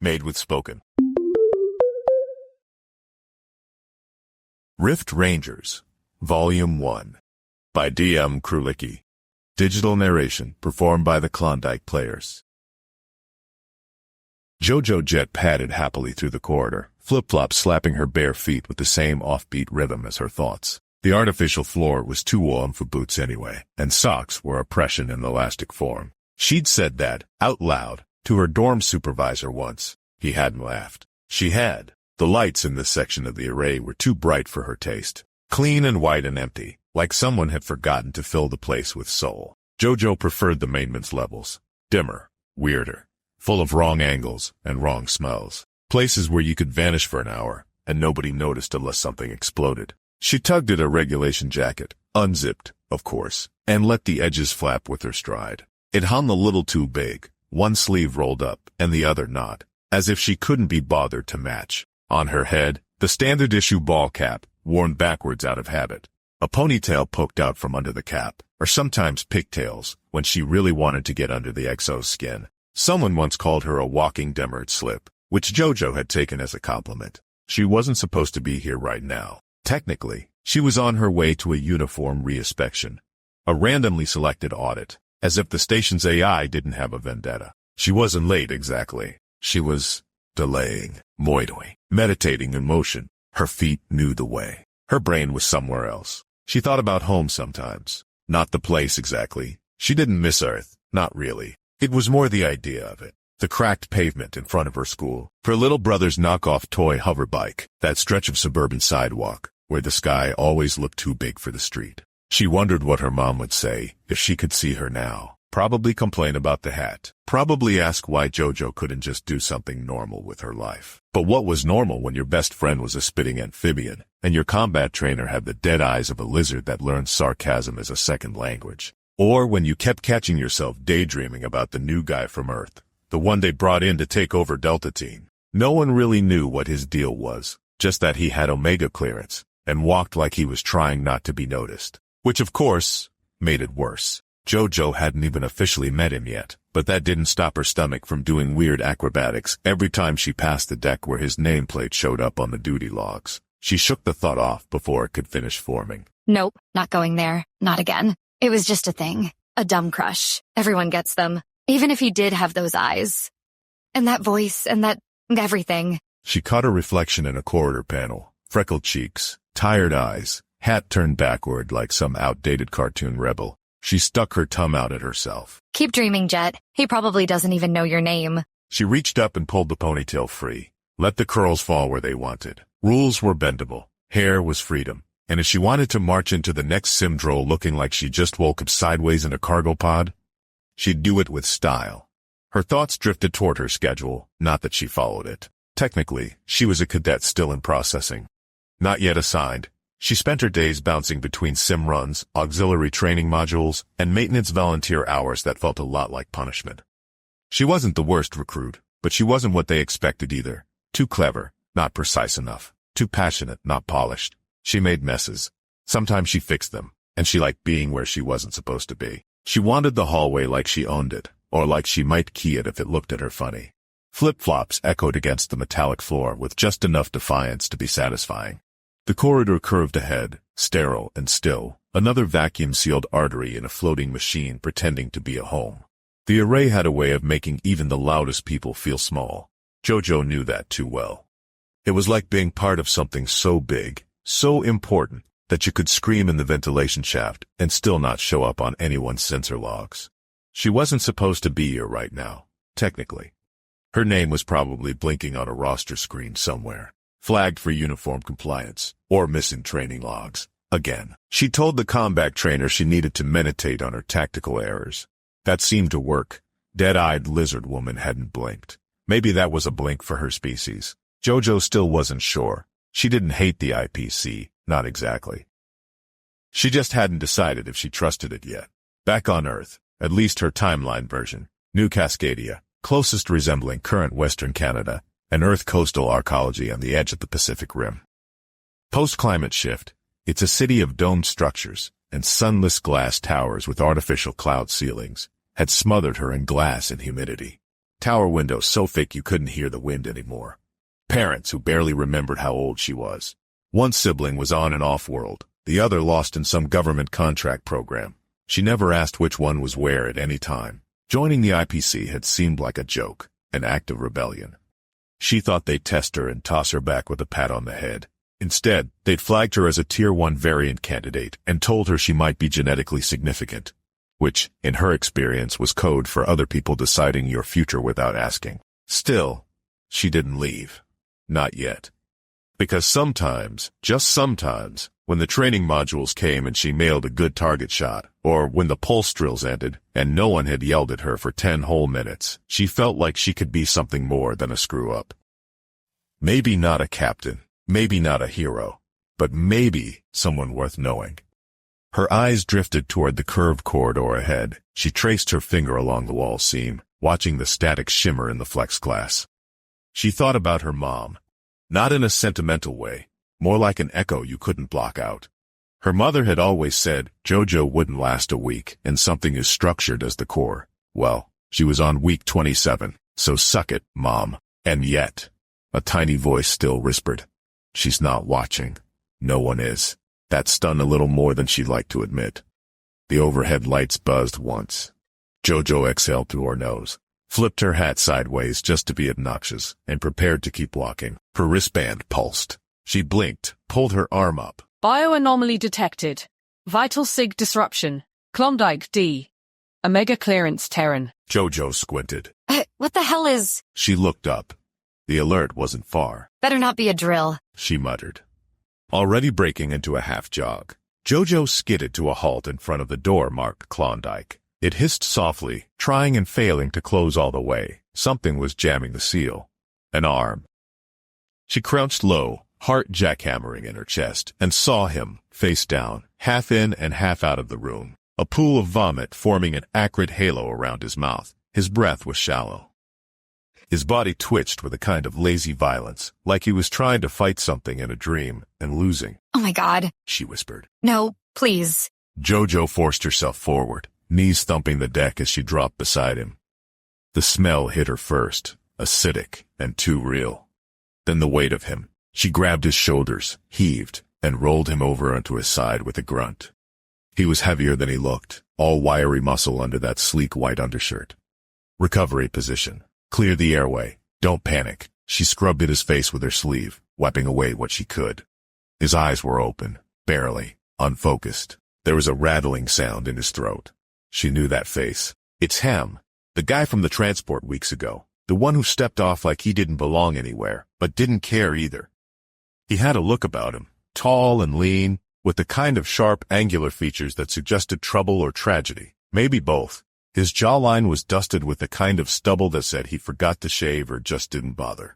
Made with spoken. Rift Rangers, Volume 1. By D.M. KRULICKI. Digital narration performed by the Klondike players. Jojo jet padded happily through the corridor, flip-flops slapping her bare feet with the same offbeat rhythm as her thoughts. The artificial floor was too warm for boots anyway, and socks were oppression in elastic form. She'd said that, out loud, to her dorm supervisor once. He hadn't laughed. She had. The lights in this section of the array were too bright for her taste. Clean and white and empty, like someone had forgotten to fill the place with soul. Jojo preferred the maintenance levels. Dimmer, weirder, full of wrong angles and wrong smells. Places where you could vanish for an hour, and nobody noticed unless something exploded. She tugged at her regulation jacket, unzipped, of course, and let the edges flap with her stride. It hung a little too big, one sleeve rolled up and the other not, as if she couldn't be bothered to match. On her head, the standard issue ball cap, worn backwards out of habit. A ponytail poked out from under the cap, or sometimes pigtails, when she really wanted to get under the exo's skin. Someone once called her a walking demerit slip, which Jojo had taken as a compliment. She wasn't supposed to be here right now. Technically, she was on her way to a uniform reinspection. A randomly selected audit, as if the station's AI didn't have a vendetta. She wasn't late exactly. She was delaying, moidoi, meditating in motion. Her feet knew the way. Her brain was somewhere else. She thought about home sometimes. Not the place exactly. She didn't miss Earth, not really. It was more the idea of it. The cracked pavement in front of her school, her little brother's knockoff toy hover bike, that stretch of suburban sidewalk, where the sky always looked too big for the street. She wondered what her mom would say if she could see her now. Probably complain about the hat. Probably ask why Jojo couldn't just do something normal with her life. But what was normal when your best friend was a spitting amphibian, and your combat trainer had the dead eyes of a lizard that learned sarcasm as a second language? Or when you kept catching yourself daydreaming about the new guy from Earth, the one they brought in to take over Delta Teen. No one really knew what his deal was, just that he had Omega clearance, and walked like he was trying not to be noticed. Which of course, made it worse. Jojo hadn't even officially met him yet, but that didn't stop her stomach from doing weird acrobatics every time she passed the deck where his nameplate showed up on the duty logs. She shook the thought off before it could finish forming. Nope, not going there. Not again. It was just a thing. A dumb crush. Everyone gets them. Even if he did have those eyes. And that voice, and that everything. She caught her reflection in a corridor panel. Freckled cheeks, tired eyes, hat turned backward like some outdated cartoon rebel. She stuck her tongue out at herself. Keep dreaming, Jet. He probably doesn't even know your name. She reached up and pulled the ponytail free. Let the curls fall where they wanted. Rules were bendable. Hair was freedom. And if she wanted to march into the next simdrol looking like she just woke up sideways in a cargo pod, she'd do it with style. Her thoughts drifted toward her schedule, not that she followed it. Technically, she was a cadet still in processing. Not yet assigned. She spent her days bouncing between sim runs, auxiliary training modules, and maintenance volunteer hours that felt a lot like punishment. She wasn't the worst recruit, but she wasn't what they expected either. Too clever, not precise enough. Too passionate, not polished. She made messes. Sometimes she fixed them, and she liked being where she wasn't supposed to be. She wanted the hallway like she owned it, or like she might key it if it looked at her funny. Flip-flops echoed against the metallic floor with just enough defiance to be satisfying. The corridor curved ahead, sterile and still, another vacuum-sealed artery in a floating machine pretending to be a home. The array had a way of making even the loudest people feel small. Jojo knew that too well. It was like being part of something so big, so important, that you could scream in the ventilation shaft and still not show up on anyone's sensor logs. She wasn't supposed to be here right now, technically. Her name was probably blinking on a roster screen somewhere. Flagged for uniform compliance, or missing training logs. Again, she told the combat trainer she needed to meditate on her tactical errors. That seemed to work. Dead-eyed lizard woman hadn't blinked. Maybe that was a blink for her species. Jojo still wasn't sure. She didn't hate the IPC, not exactly. She just hadn't decided if she trusted it yet. Back on Earth, at least her timeline version, New Cascadia, closest resembling current Western Canada, an Earth coastal arcology on the edge of the Pacific Rim. Post-climate shift, it's a city of domed structures and sunless glass towers with artificial cloud ceilings, had smothered her in glass and humidity. Tower windows so thick you couldn't hear the wind anymore. Parents who barely remembered how old she was. One sibling was on and off-world, the other lost in some government contract program. She never asked which one was where at any time. Joining the IPC had seemed like a joke, an act of rebellion. She thought they'd test her and toss her back with a pat on the head. Instead, they'd flagged her as a Tier 1 variant candidate and told her she might be genetically significant, which, in her experience, was code for other people deciding your future without asking. Still, she didn't leave. Not yet. Because sometimes, just sometimes, when the training modules came and she nailed a good target shot, or when the pulse drills ended and no one had yelled at her for 10 whole minutes, she felt like she could be something more than a screw-up. Maybe not a captain, maybe not a hero, but maybe someone worth knowing. Her eyes drifted toward the curved corridor ahead. She traced her finger along the wall seam, watching the static shimmer in the flex glass. She thought about her mom. Not in a sentimental way, more like an echo you couldn't block out. Her mother had always said Jojo wouldn't last a week and something as structured as the core. Well, she was on week 27, so suck it, Mom. And yet, a tiny voice still whispered, "She's not watching. No one is." That stung a little more than she'd like to admit. The overhead lights buzzed once. Jojo exhaled through her nose, flipped her hat sideways just to be obnoxious, and prepared to keep walking. Her wristband pulsed. She blinked, pulled her arm up. Bioanomaly detected. Vital sig disruption. Klondike D. Omega clearance Terran. Jojo squinted. What the hell is... She looked up. The alert wasn't far. Better not be a drill. She muttered. Already breaking into a half jog, Jojo skidded to a halt in front of the door marked Klondike. It hissed softly, trying and failing to close all the way. Something was jamming the seal. An arm. She crouched low, heart jackhammering in her chest, and saw him, face down, half in and half out of the room. A pool of vomit forming an acrid halo around his mouth. His breath was shallow. His body twitched with a kind of lazy violence, like he was trying to fight something in a dream and losing. Oh my God. She whispered. No, please. Jojo forced herself forward, knees thumping the deck as she dropped beside him. The smell hit her first, acidic and too real. Then the weight of him. She grabbed his shoulders, heaved, and rolled him over onto his side with a grunt. He was heavier than he looked, all wiry muscle under that sleek white undershirt. Recovery position. Clear the airway. Don't panic. She scrubbed at his face with her sleeve, wiping away what she could. His eyes were open, barely, unfocused. There was a rattling sound in his throat. She knew that face. It's him, the guy from the transport weeks ago. The one who stepped off like he didn't belong anywhere, but didn't care either. He had a look about him, tall and lean, with the kind of sharp, angular features that suggested trouble or tragedy, maybe both. His jawline was dusted with the kind of stubble that said he forgot to shave or just didn't bother.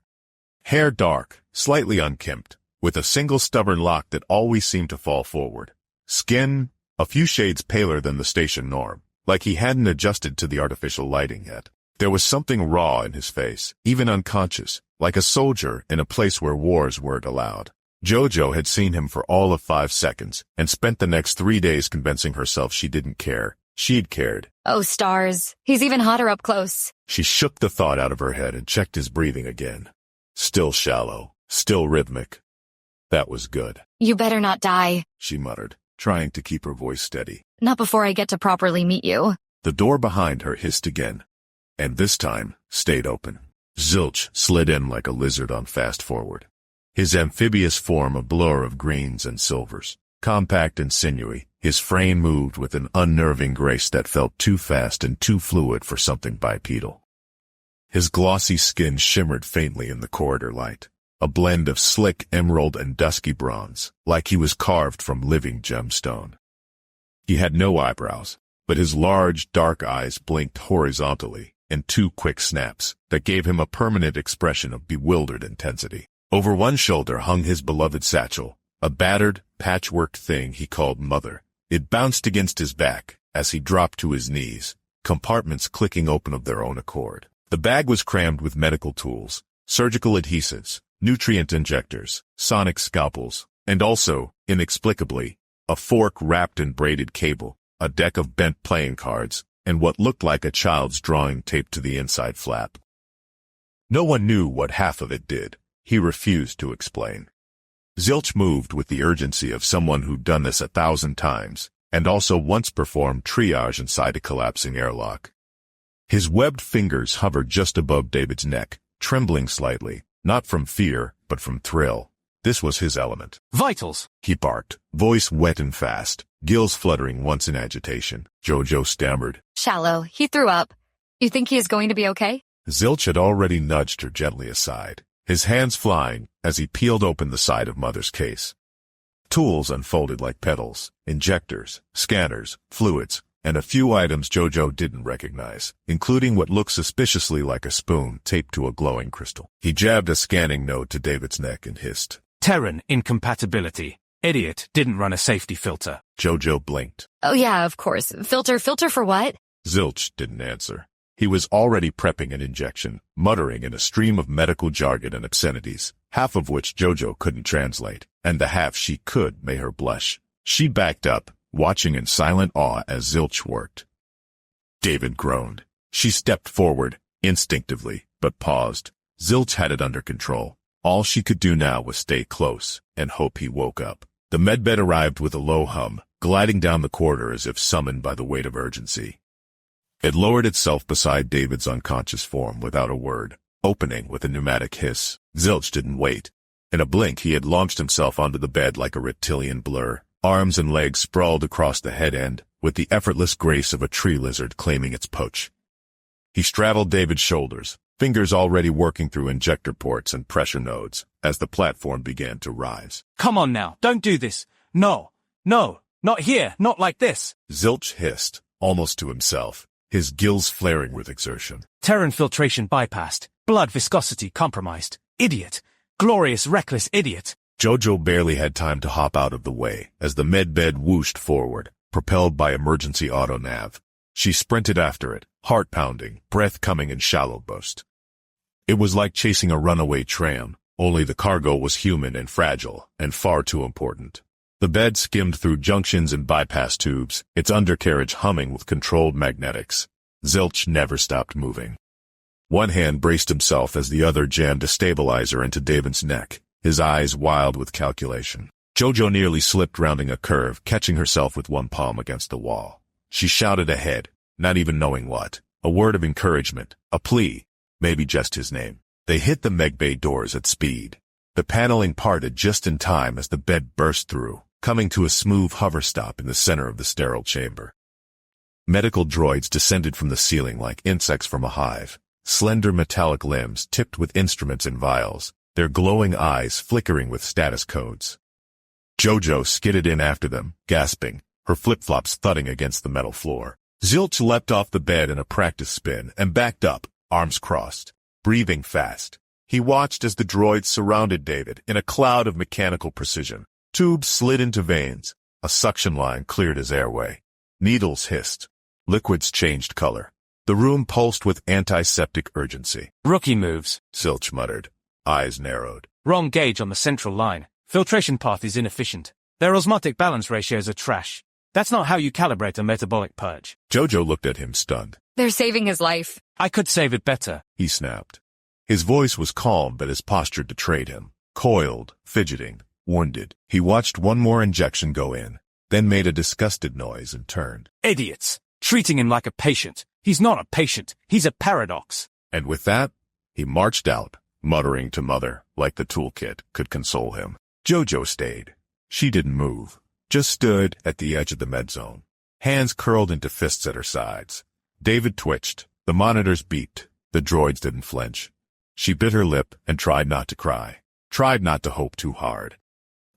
Hair dark, slightly unkempt, with a single stubborn lock that always seemed to fall forward. Skin, a few shades paler than the station norm, like he hadn't adjusted to the artificial lighting yet. There was something raw in his face, even unconscious, like a soldier in a place where wars weren't allowed. Jojo had seen him for all of 5 seconds, and spent the next 3 days convincing herself she didn't care. She'd cared. Oh, stars. He's even hotter up close. She shook the thought out of her head and checked his breathing again. Still shallow, still rhythmic. That was good. You better not die. She muttered, trying to keep her voice steady. Not before I get to properly meet you. The door behind her hissed again, and this time stayed open. Zilch slid in like a lizard on fast forward. His amphibious form a blur of greens and silvers. Compact and sinewy, his frame moved with an unnerving grace that felt too fast and too fluid for something bipedal. His glossy skin shimmered faintly in the corridor light, a blend of slick emerald and dusky bronze, like he was carved from living gemstone. He had no eyebrows, but his large, dark eyes blinked horizontally in 2 quick snaps that gave him a permanent expression of bewildered intensity. Over one shoulder hung his beloved satchel, a battered, patchworked thing he called Mother. It bounced against his back as he dropped to his knees, compartments clicking open of their own accord. The bag was crammed with medical tools, surgical adhesives, nutrient injectors, sonic scalpels, and also, inexplicably, a fork wrapped in braided cable, a deck of bent playing cards, and what looked like a child's drawing taped to the inside flap. No one knew what half of it did. He refused to explain. Zilch moved with the urgency of someone who'd done this 1,000 times, and also once performed triage inside a collapsing airlock. His webbed fingers hovered just above David's neck, trembling slightly, not from fear, but from thrill. This was his element. Vitals, He barked, voice wet and fast, gills fluttering once in agitation. Jojo stammered. Shallow. He threw up. You think he is going to be okay? Zilch had already nudged her gently aside, his hands flying as he peeled open the side of Mother's case. Tools unfolded like petals, injectors, scanners, fluids, and a few items Jojo didn't recognize, including what looked suspiciously like a spoon taped to a glowing crystal. He jabbed a scanning node to David's neck and hissed. Terran incompatibility. Idiot didn't run a safety filter. Jojo blinked. Oh yeah, of course. Filter for what? Zilch didn't answer. He was already prepping an injection, muttering in a stream of medical jargon and obscenities, half of which Jojo couldn't translate, and the half she could made her blush. She backed up, watching in silent awe as Zilch worked. David groaned. She stepped forward, instinctively, but paused. Zilch had it under control. All she could do now was stay close and hope he woke up. The medbed arrived with a low hum, gliding down the corridor as if summoned by the weight of urgency. It lowered itself beside David's unconscious form without a word, opening with a pneumatic hiss. Zilch didn't wait. In a blink he had launched himself onto the bed like a reptilian blur, arms and legs sprawled across the head end, with the effortless grace of a tree lizard claiming its poach. He straddled David's shoulders, fingers already working through injector ports and pressure nodes, as the platform began to rise. Come on now, don't do this. No, not here, not like this. Zilch hissed, almost to himself, his gills flaring with exertion. Terran filtration bypassed, blood viscosity compromised. Idiot. Glorious, reckless idiot. Jojo barely had time to hop out of the way as the medbed whooshed forward, propelled by emergency auto-nav. She sprinted after it, heart pounding, breath coming in shallow bursts. It was like chasing a runaway tram, only the cargo was human and fragile, and far too important. The bed skimmed through junctions and bypass tubes, its undercarriage humming with controlled magnetics. Zilch never stopped moving. One hand braced himself as the other jammed a stabilizer into David's neck, his eyes wild with calculation. Jojo nearly slipped rounding a curve, catching herself with one palm against the wall. She shouted ahead, not even knowing what. A word of encouragement, a plea, maybe just his name. They hit the medbay doors at speed. The paneling parted just in time as the bed burst through, coming to a smooth hover stop in the center of the sterile chamber. Medical droids descended from the ceiling like insects from a hive, slender metallic limbs tipped with instruments and vials, their glowing eyes flickering with status codes. Jojo skidded in after them, gasping, her flip-flops thudding against the metal floor. Zilch leapt off the bed in a practice spin and backed up, arms crossed, breathing fast. He watched as the droids surrounded David in a cloud of mechanical precision. Tubes slid into veins. A suction line cleared his airway. Needles hissed. Liquids changed color. The room pulsed with antiseptic urgency. Rookie moves, Zilch muttered, eyes narrowed. Wrong gauge on the central line. Filtration path is inefficient. Their osmotic balance ratios are trash. That's not how you calibrate a metabolic purge. Jojo looked at him stunned. They're saving his life. I could save it better, He snapped. His voice was calm, but his posture betrayed him. Coiled, fidgeting, wounded. He watched one more injection go in, then made a disgusted noise and turned. Idiots. Treating him like a patient. He's not a patient. He's a paradox. And with that, he marched out, muttering to Mother, like the toolkit could console him. Jojo stayed. She didn't move, just stood at the edge of the med zone, hands curled into fists at her sides. David twitched. The monitors beeped. The droids didn't flinch. She bit her lip and tried not to cry, tried not to hope too hard.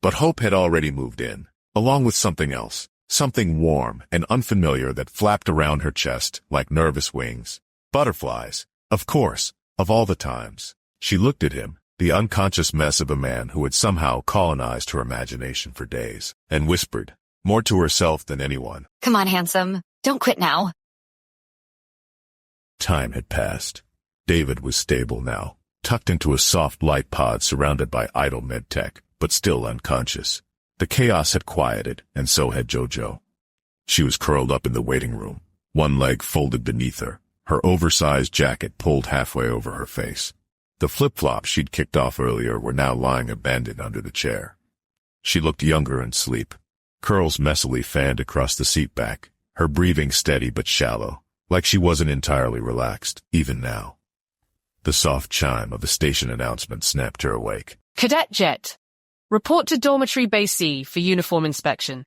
But hope had already moved in, along with something else, something warm and unfamiliar that flapped around her chest like nervous wings. Butterflies, of course, of all the times. She looked at him, the unconscious mess of a man who had somehow colonized her imagination for days, and whispered, more to herself than anyone. Come on, handsome. Don't quit now. Time had passed. David was stable now, tucked into a soft light pod surrounded by idle medtech, but still unconscious. The chaos had quieted, and so had Jojo. She was curled up in the waiting room, one leg folded beneath her, her oversized jacket pulled halfway over her face. The flip-flops she'd kicked off earlier were now lying abandoned under the chair. She looked younger in sleep. Curls messily fanned across the seat back, her breathing steady but shallow, like she wasn't entirely relaxed, even now. The soft chime of the station announcement snapped her awake. Cadet Jet. Report to Dormitory Bay C for uniform inspection.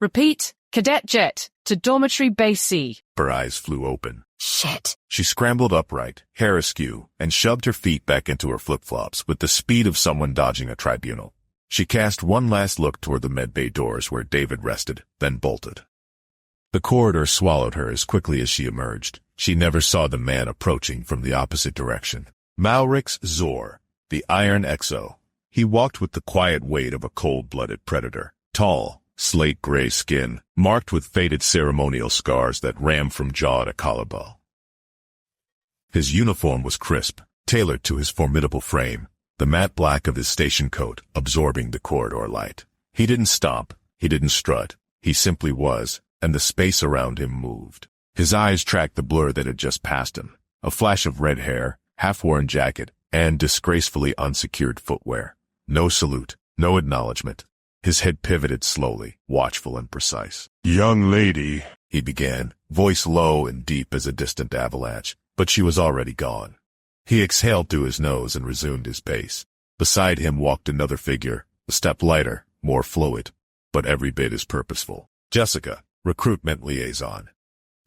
Repeat, Cadet Jet to Dormitory Bay C. Her eyes flew open. Shit. She scrambled upright, hair askew, and shoved her feet back into her flip-flops with the speed of someone dodging a tribunal. She cast one last look toward the medbay doors where David rested, then bolted. The corridor swallowed her as quickly as she emerged. She never saw the man approaching from the opposite direction. Malrix Zor, the Iron Exo. He walked with the quiet weight of a cold-blooded predator. Tall, slate-gray skin, marked with faded ceremonial scars that ran from jaw to collarbone. His uniform was crisp, tailored to his formidable frame, the matte black of his station coat absorbing the corridor light. He didn't stomp, he didn't strut, he simply was, and the space around him moved. His eyes tracked the blur that had just passed him, a flash of red hair, half-worn jacket, and disgracefully unsecured footwear. No salute, no acknowledgement. His head pivoted slowly, watchful and precise. "Young lady," he began, voice low and deep as a distant avalanche, but she was already gone. He exhaled through his nose and resumed his pace. Beside him walked another figure, a step lighter, more fluid, but every bit as purposeful. Jessica, recruitment liaison.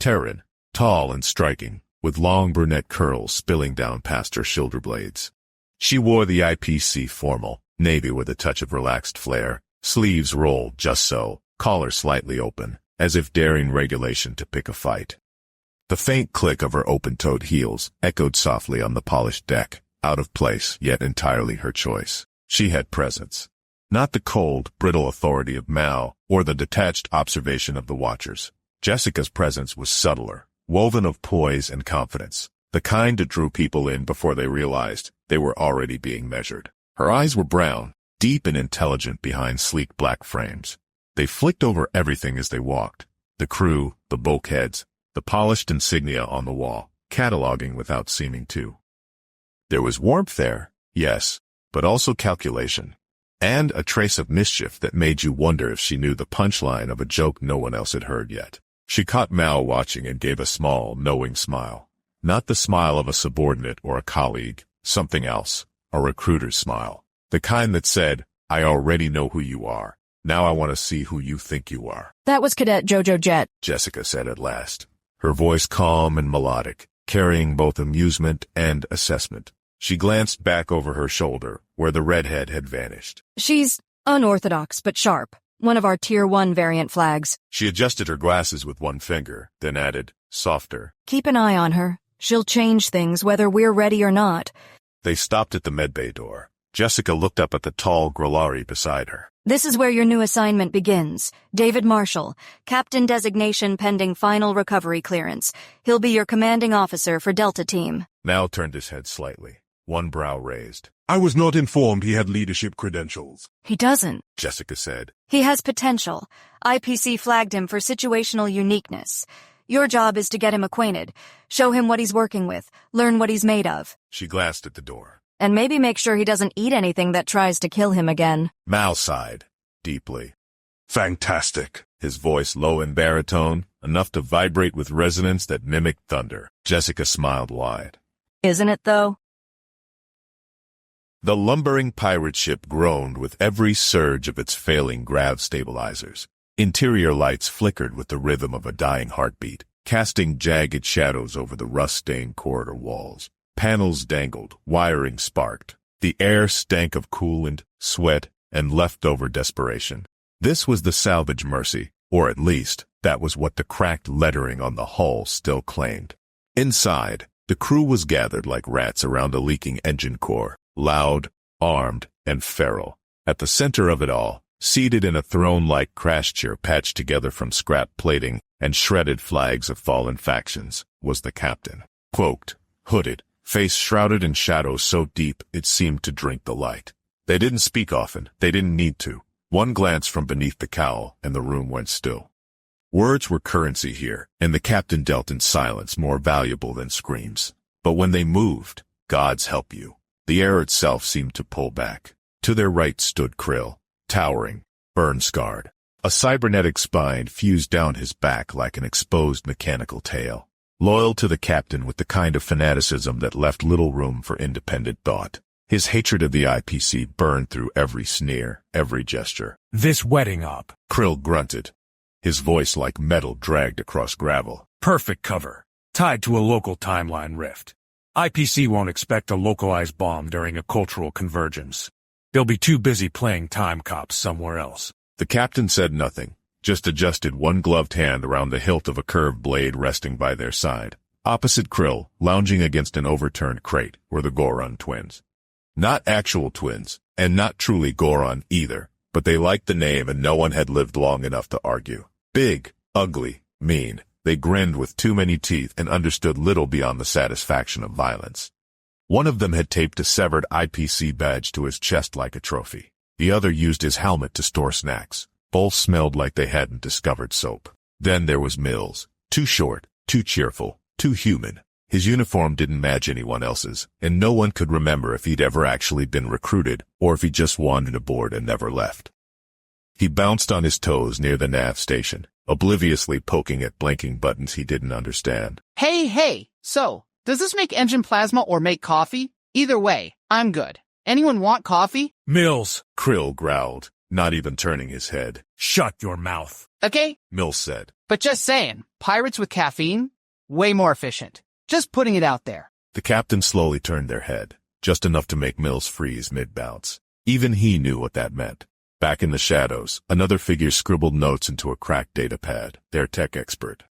Terran, tall and striking, with long brunette curls spilling down past her shoulder blades. She wore the IPC formal, navy with a touch of relaxed flair, sleeves rolled just so, collar slightly open, as if daring regulation to pick a fight. The faint click of her open-toed heels echoed softly on the polished deck, out of place, yet entirely her choice. She had presence. Not the cold, brittle authority of Mao, or the detached observation of the watchers. Jessica's presence was subtler, woven of poise and confidence, the kind that drew people in before they realized they were already being measured. Her eyes were brown, deep and intelligent behind sleek black frames. They flicked over everything as they walked. The crew, the bulkheads, the polished insignia on the wall, cataloging without seeming to. There was warmth there, yes, but also calculation. And a trace of mischief that made you wonder if she knew the punchline of a joke no one else had heard yet. She caught Mao watching and gave a small, knowing smile. Not the smile of a subordinate or a colleague, something else, a recruiter's smile. The kind that said, "I already know who you are. Now I want to see who you think you are." "That was Cadet Jojo Jet," Jessica said at last, her voice calm and melodic, carrying both amusement and assessment. She glanced back over her shoulder, where the redhead had vanished. "She's unorthodox but sharp. One of our Tier 1 variant flags." She adjusted her glasses with one finger, then added, softer, "Keep an eye on her. She'll change things whether we're ready or not." They stopped at the medbay door. Jessica looked up at the tall Grolari beside her. "This is where your new assignment begins. David Marshall, Captain designation pending final recovery clearance. He'll be your commanding officer for Delta Team." Mal turned his head slightly, one brow raised. "I was not informed he had leadership credentials." "He doesn't," Jessica said. "He has potential. IPC flagged him for situational uniqueness. Your job is to get him acquainted, show him what he's working with, learn what he's made of. She glanced at the door. And maybe make sure he doesn't eat anything that tries to kill him again." Mal sighed, deeply. "Fantastic." His voice low and baritone, enough to vibrate with resonance that mimicked thunder. Jessica smiled wide. "Isn't it, though?" The lumbering pirate ship groaned with every surge of its failing grav stabilizers. Interior lights flickered with the rhythm of a dying heartbeat, casting jagged shadows over the rust-stained corridor walls. Panels dangled, wiring sparked. The air stank of coolant, sweat, and leftover desperation. This was the salvage Mercy, or at least, that was what the cracked lettering on the hull still claimed. Inside, the crew was gathered like rats around a leaking engine core, loud, armed, and feral. At the center of it all, seated in a throne-like crash chair patched together from scrap plating and shredded flags of fallen factions, was the captain. Cloaked, hooded, face shrouded in shadows so deep it seemed to drink the light. They didn't speak often, they didn't need to. One glance from beneath the cowl, and the room went still. Words were currency here, and the captain dealt in silence more valuable than screams. But when they moved, gods help you, The air itself seemed to pull back. To their right stood Krill, towering, burn-scarred. A cybernetic spine fused down his back like an exposed mechanical tail. Loyal to the captain with the kind of fanaticism that left little room for independent thought. His hatred of the IPC burned through every sneer, every gesture. This wetting up. Krill grunted. His voice like metal dragged across gravel. Perfect cover. Tied to a local timeline rift. IPC won't expect a localized bomb during a cultural convergence. They'll be too busy playing time cops somewhere else. The captain said nothing, just adjusted one gloved hand around the hilt of a curved blade resting by their side. Opposite Krill, lounging against an overturned crate, were the Goron twins. Not actual twins, and not truly Goron either, but they liked the name and no one had lived long enough to argue. Big, ugly, mean, they grinned with too many teeth and understood little beyond the satisfaction of violence. One of them had taped a severed IPC badge to his chest like a trophy. The other used his helmet to store snacks. Both smelled like they hadn't discovered soap. Then there was Mills. Too short, too cheerful, too human. His uniform didn't match anyone else's, and no one could remember if he'd ever actually been recruited or if he just wandered aboard and never left. He bounced on his toes near the nav station, obliviously poking at blinking buttons he didn't understand. Hey, so, does this make engine plasma or make coffee? Either way, I'm good. Anyone want coffee? Mills. Krill growled, not even turning his head. Shut your mouth. Okay. Mills said. But just saying, pirates with caffeine? Way more efficient. Just putting it out there. The captain slowly turned their head, just enough to make Mills freeze mid-bounce. Even he knew what that meant. Back in the shadows, another figure scribbled notes into a cracked data pad, their tech expert.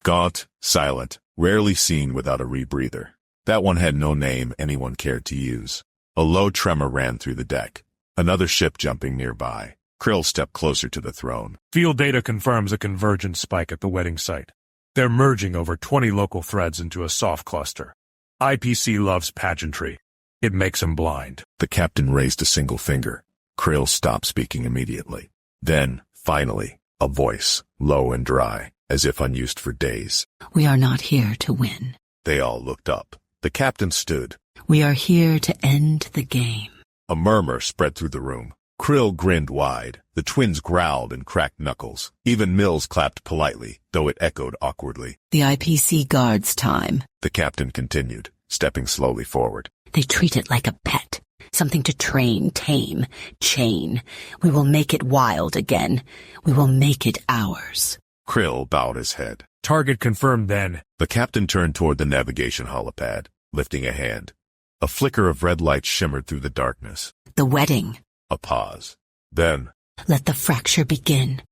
Gaunt, silent, rarely seen without a rebreather. That one had no name anyone cared to use. A low tremor ran through the deck. Another ship jumping nearby. Krill stepped closer to the throne. Field data confirms a convergence spike at the wedding site. They're merging over 20 local threads into a soft cluster. IPC loves pageantry. It makes him blind. The captain raised a single finger. Krill stopped speaking immediately. Then, finally, a voice, low and dry, as if unused for days. We are not here to win. They all looked up. The captain stood. We are here to end the game. A murmur spread through the room. Krill grinned wide. The twins growled and cracked knuckles. Even Mills clapped politely, though it echoed awkwardly. The IPC guards time. The captain continued, stepping slowly forward. They treat it like a pet. Something to train, tame, chain. We will make it wild again. We will make it ours. Krill bowed his head. Target confirmed then. The captain turned toward the navigation holopad, lifting a hand. A flicker of red light shimmered through the darkness. The wedding. A pause. Then, let the fracture begin.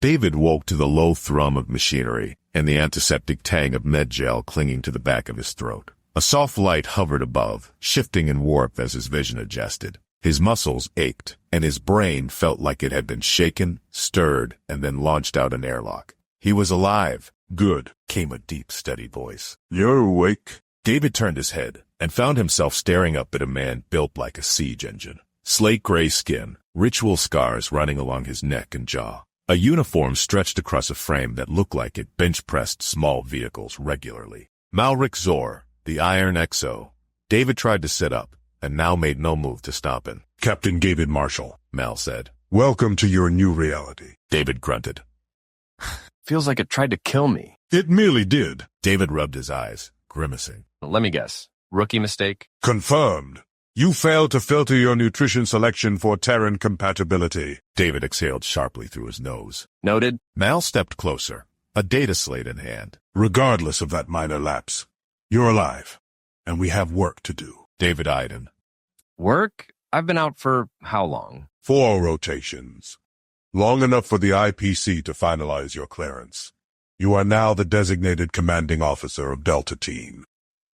David woke to the low thrum of machinery and the antiseptic tang of med gel clinging to the back of his throat. A soft light hovered above, shifting in warp as his vision adjusted. His muscles ached, and his brain felt like it had been shaken, stirred, and then launched out an airlock. He was alive. Good, Came a deep, steady voice. You're awake. David turned his head and found himself staring up at a man built like a siege engine. Slate gray skin, ritual scars running along his neck and jaw. A uniform stretched across a frame that looked like it bench-pressed small vehicles regularly. Malric Zor, the Iron XO. David tried to sit up, and now made no move to stop him. Captain David Marshall. Mal said. Welcome to your new reality. David grunted. Feels like it tried to kill me. It merely did. David rubbed his eyes, grimacing. Let me guess. Rookie mistake? Confirmed. You failed to filter your nutrition selection for Terran compatibility. David exhaled sharply through his nose. Noted. Mal stepped closer, a data slate in hand. Regardless of that minor lapse, you're alive, and we have work to do. David eyed him. Work? I've been out for how long? 4 rotations. Long enough for the IPC to finalize your clearance. You are now the designated commanding officer of Delta Team.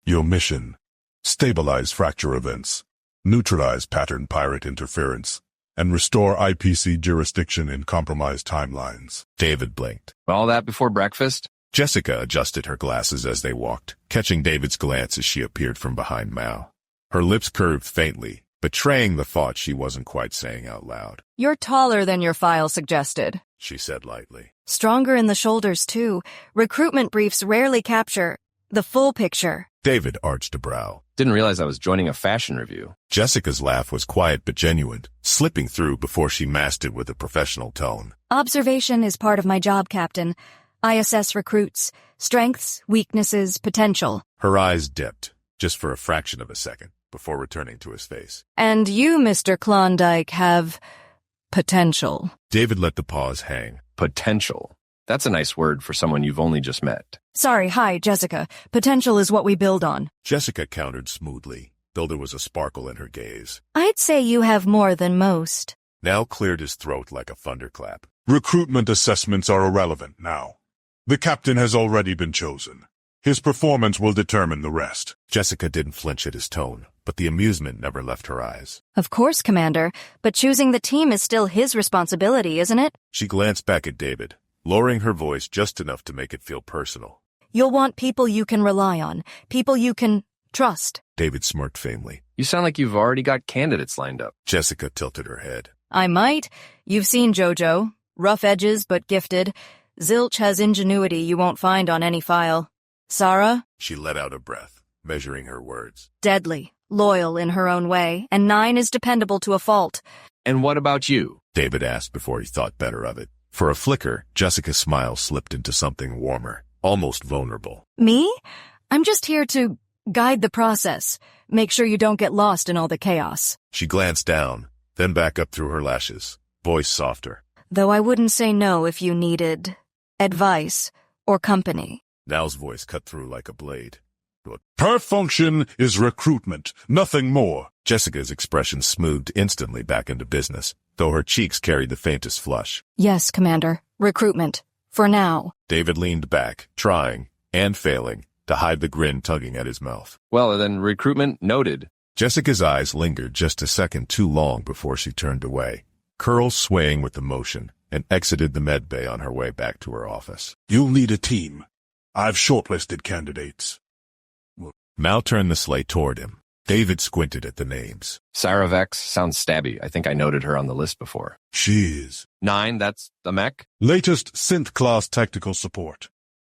Your mission: stabilize fracture events, neutralize pattern pirate interference, and restore IPC jurisdiction in compromised timelines. David blinked. All that before breakfast? Jessica adjusted her glasses as they walked, catching David's glance as she appeared from behind Mal. Her lips curved faintly, betraying the thought she wasn't quite saying out loud. You're taller than your file suggested, She said lightly. Stronger in the shoulders, too. Recruitment briefs rarely capture the full picture. David arched a brow. Didn't realize I was joining a fashion review. Jessica's laugh was quiet but genuine, slipping through before she masked it with a professional tone. Observation is part of my job, Captain. I assess recruits, strengths, weaknesses, potential. Her eyes dipped, just for a fraction of a second, before returning to his face. And you, Mr. Klondike, have potential. David let the pause hang. Potential. That's a nice word for someone you've only just met. Sorry, hi, Jessica. Potential is what we build on. Jessica countered smoothly, though there was a sparkle in her gaze. I'd say you have more than most. Now cleared his throat like a thunderclap. Recruitment assessments are irrelevant now. The captain has already been chosen. His performance will determine the rest. Jessica didn't flinch at his tone, but the amusement never left her eyes. Of course, Commander, but choosing the team is still his responsibility, isn't it? She glanced back at David, lowering her voice just enough to make it feel personal. You'll want people you can rely on, people you can trust. David smirked faintly. You sound like you've already got candidates lined up. Jessica tilted her head. I might. You've seen Jojo. Rough edges, but gifted. Zilch has ingenuity you won't find on any file. Sarah? She let out a breath, measuring her words. Deadly, loyal in her own way, and 9 is dependable to a fault. And what about you? David asked before he thought better of it. For a flicker, Jessica's smile slipped into something warmer, almost vulnerable. Me? I'm just here to guide the process. Make sure you don't get lost in all the chaos. She glanced down, then back up through her lashes, voice softer. Though I wouldn't say no if you needed advice or company. Now's voice cut through like a blade. Her function is recruitment, nothing more. Jessica's expression smoothed instantly back into business, though her cheeks carried the faintest flush. Yes, Commander. Recruitment. For now. David leaned back, trying, and failing, to hide the grin tugging at his mouth. Well, then recruitment noted. Jessica's eyes lingered just a second too long before she turned away, curls swaying with emotion, and exited the med bay on her way back to her office. You'll need a team. I've shortlisted candidates. Mal turned the slate toward him. David squinted at the names. Sarah Vex sounds stabby. I think I noted her on the list before. She is. 9, that's the mech. Latest synth-class tactical support.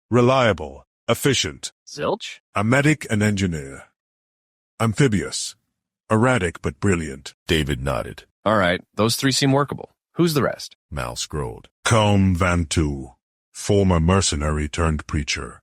Reliable, efficient. Zilch? A medic and engineer. Amphibious. Erratic but brilliant. David nodded. All right, those 3 seem workable. Who's the rest? Mal scrolled. Calm Vantu. Former mercenary turned preacher.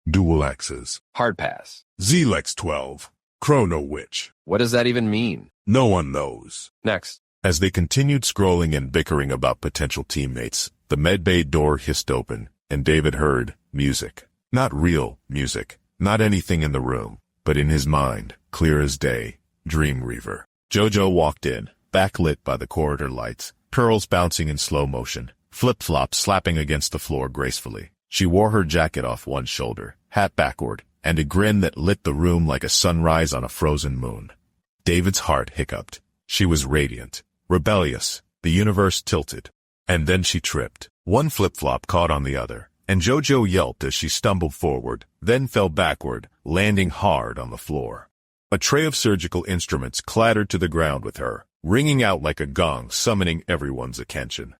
Dual axes. Hard pass. Zelex 12. Chrono Witch. What does that even mean? No one knows. Next. As they continued scrolling and bickering about potential teammates, the medbay door hissed open, and David heard music. Not real music, not anything in the room, but in his mind, clear as day, Dream Reaver. Jojo walked in, backlit by the corridor lights, curls bouncing in slow motion, flip-flops slapping against the floor gracefully. She wore her jacket off one shoulder, hat backward, and a grin that lit the room like a sunrise on a frozen moon. David's heart hiccuped. She was radiant, rebellious, the universe tilted. And then she tripped. One flip-flop caught on the other, and Jojo yelped as she stumbled forward, then fell backward, landing hard on the floor. A tray of surgical instruments clattered to the ground with her, ringing out like a gong summoning everyone's attention.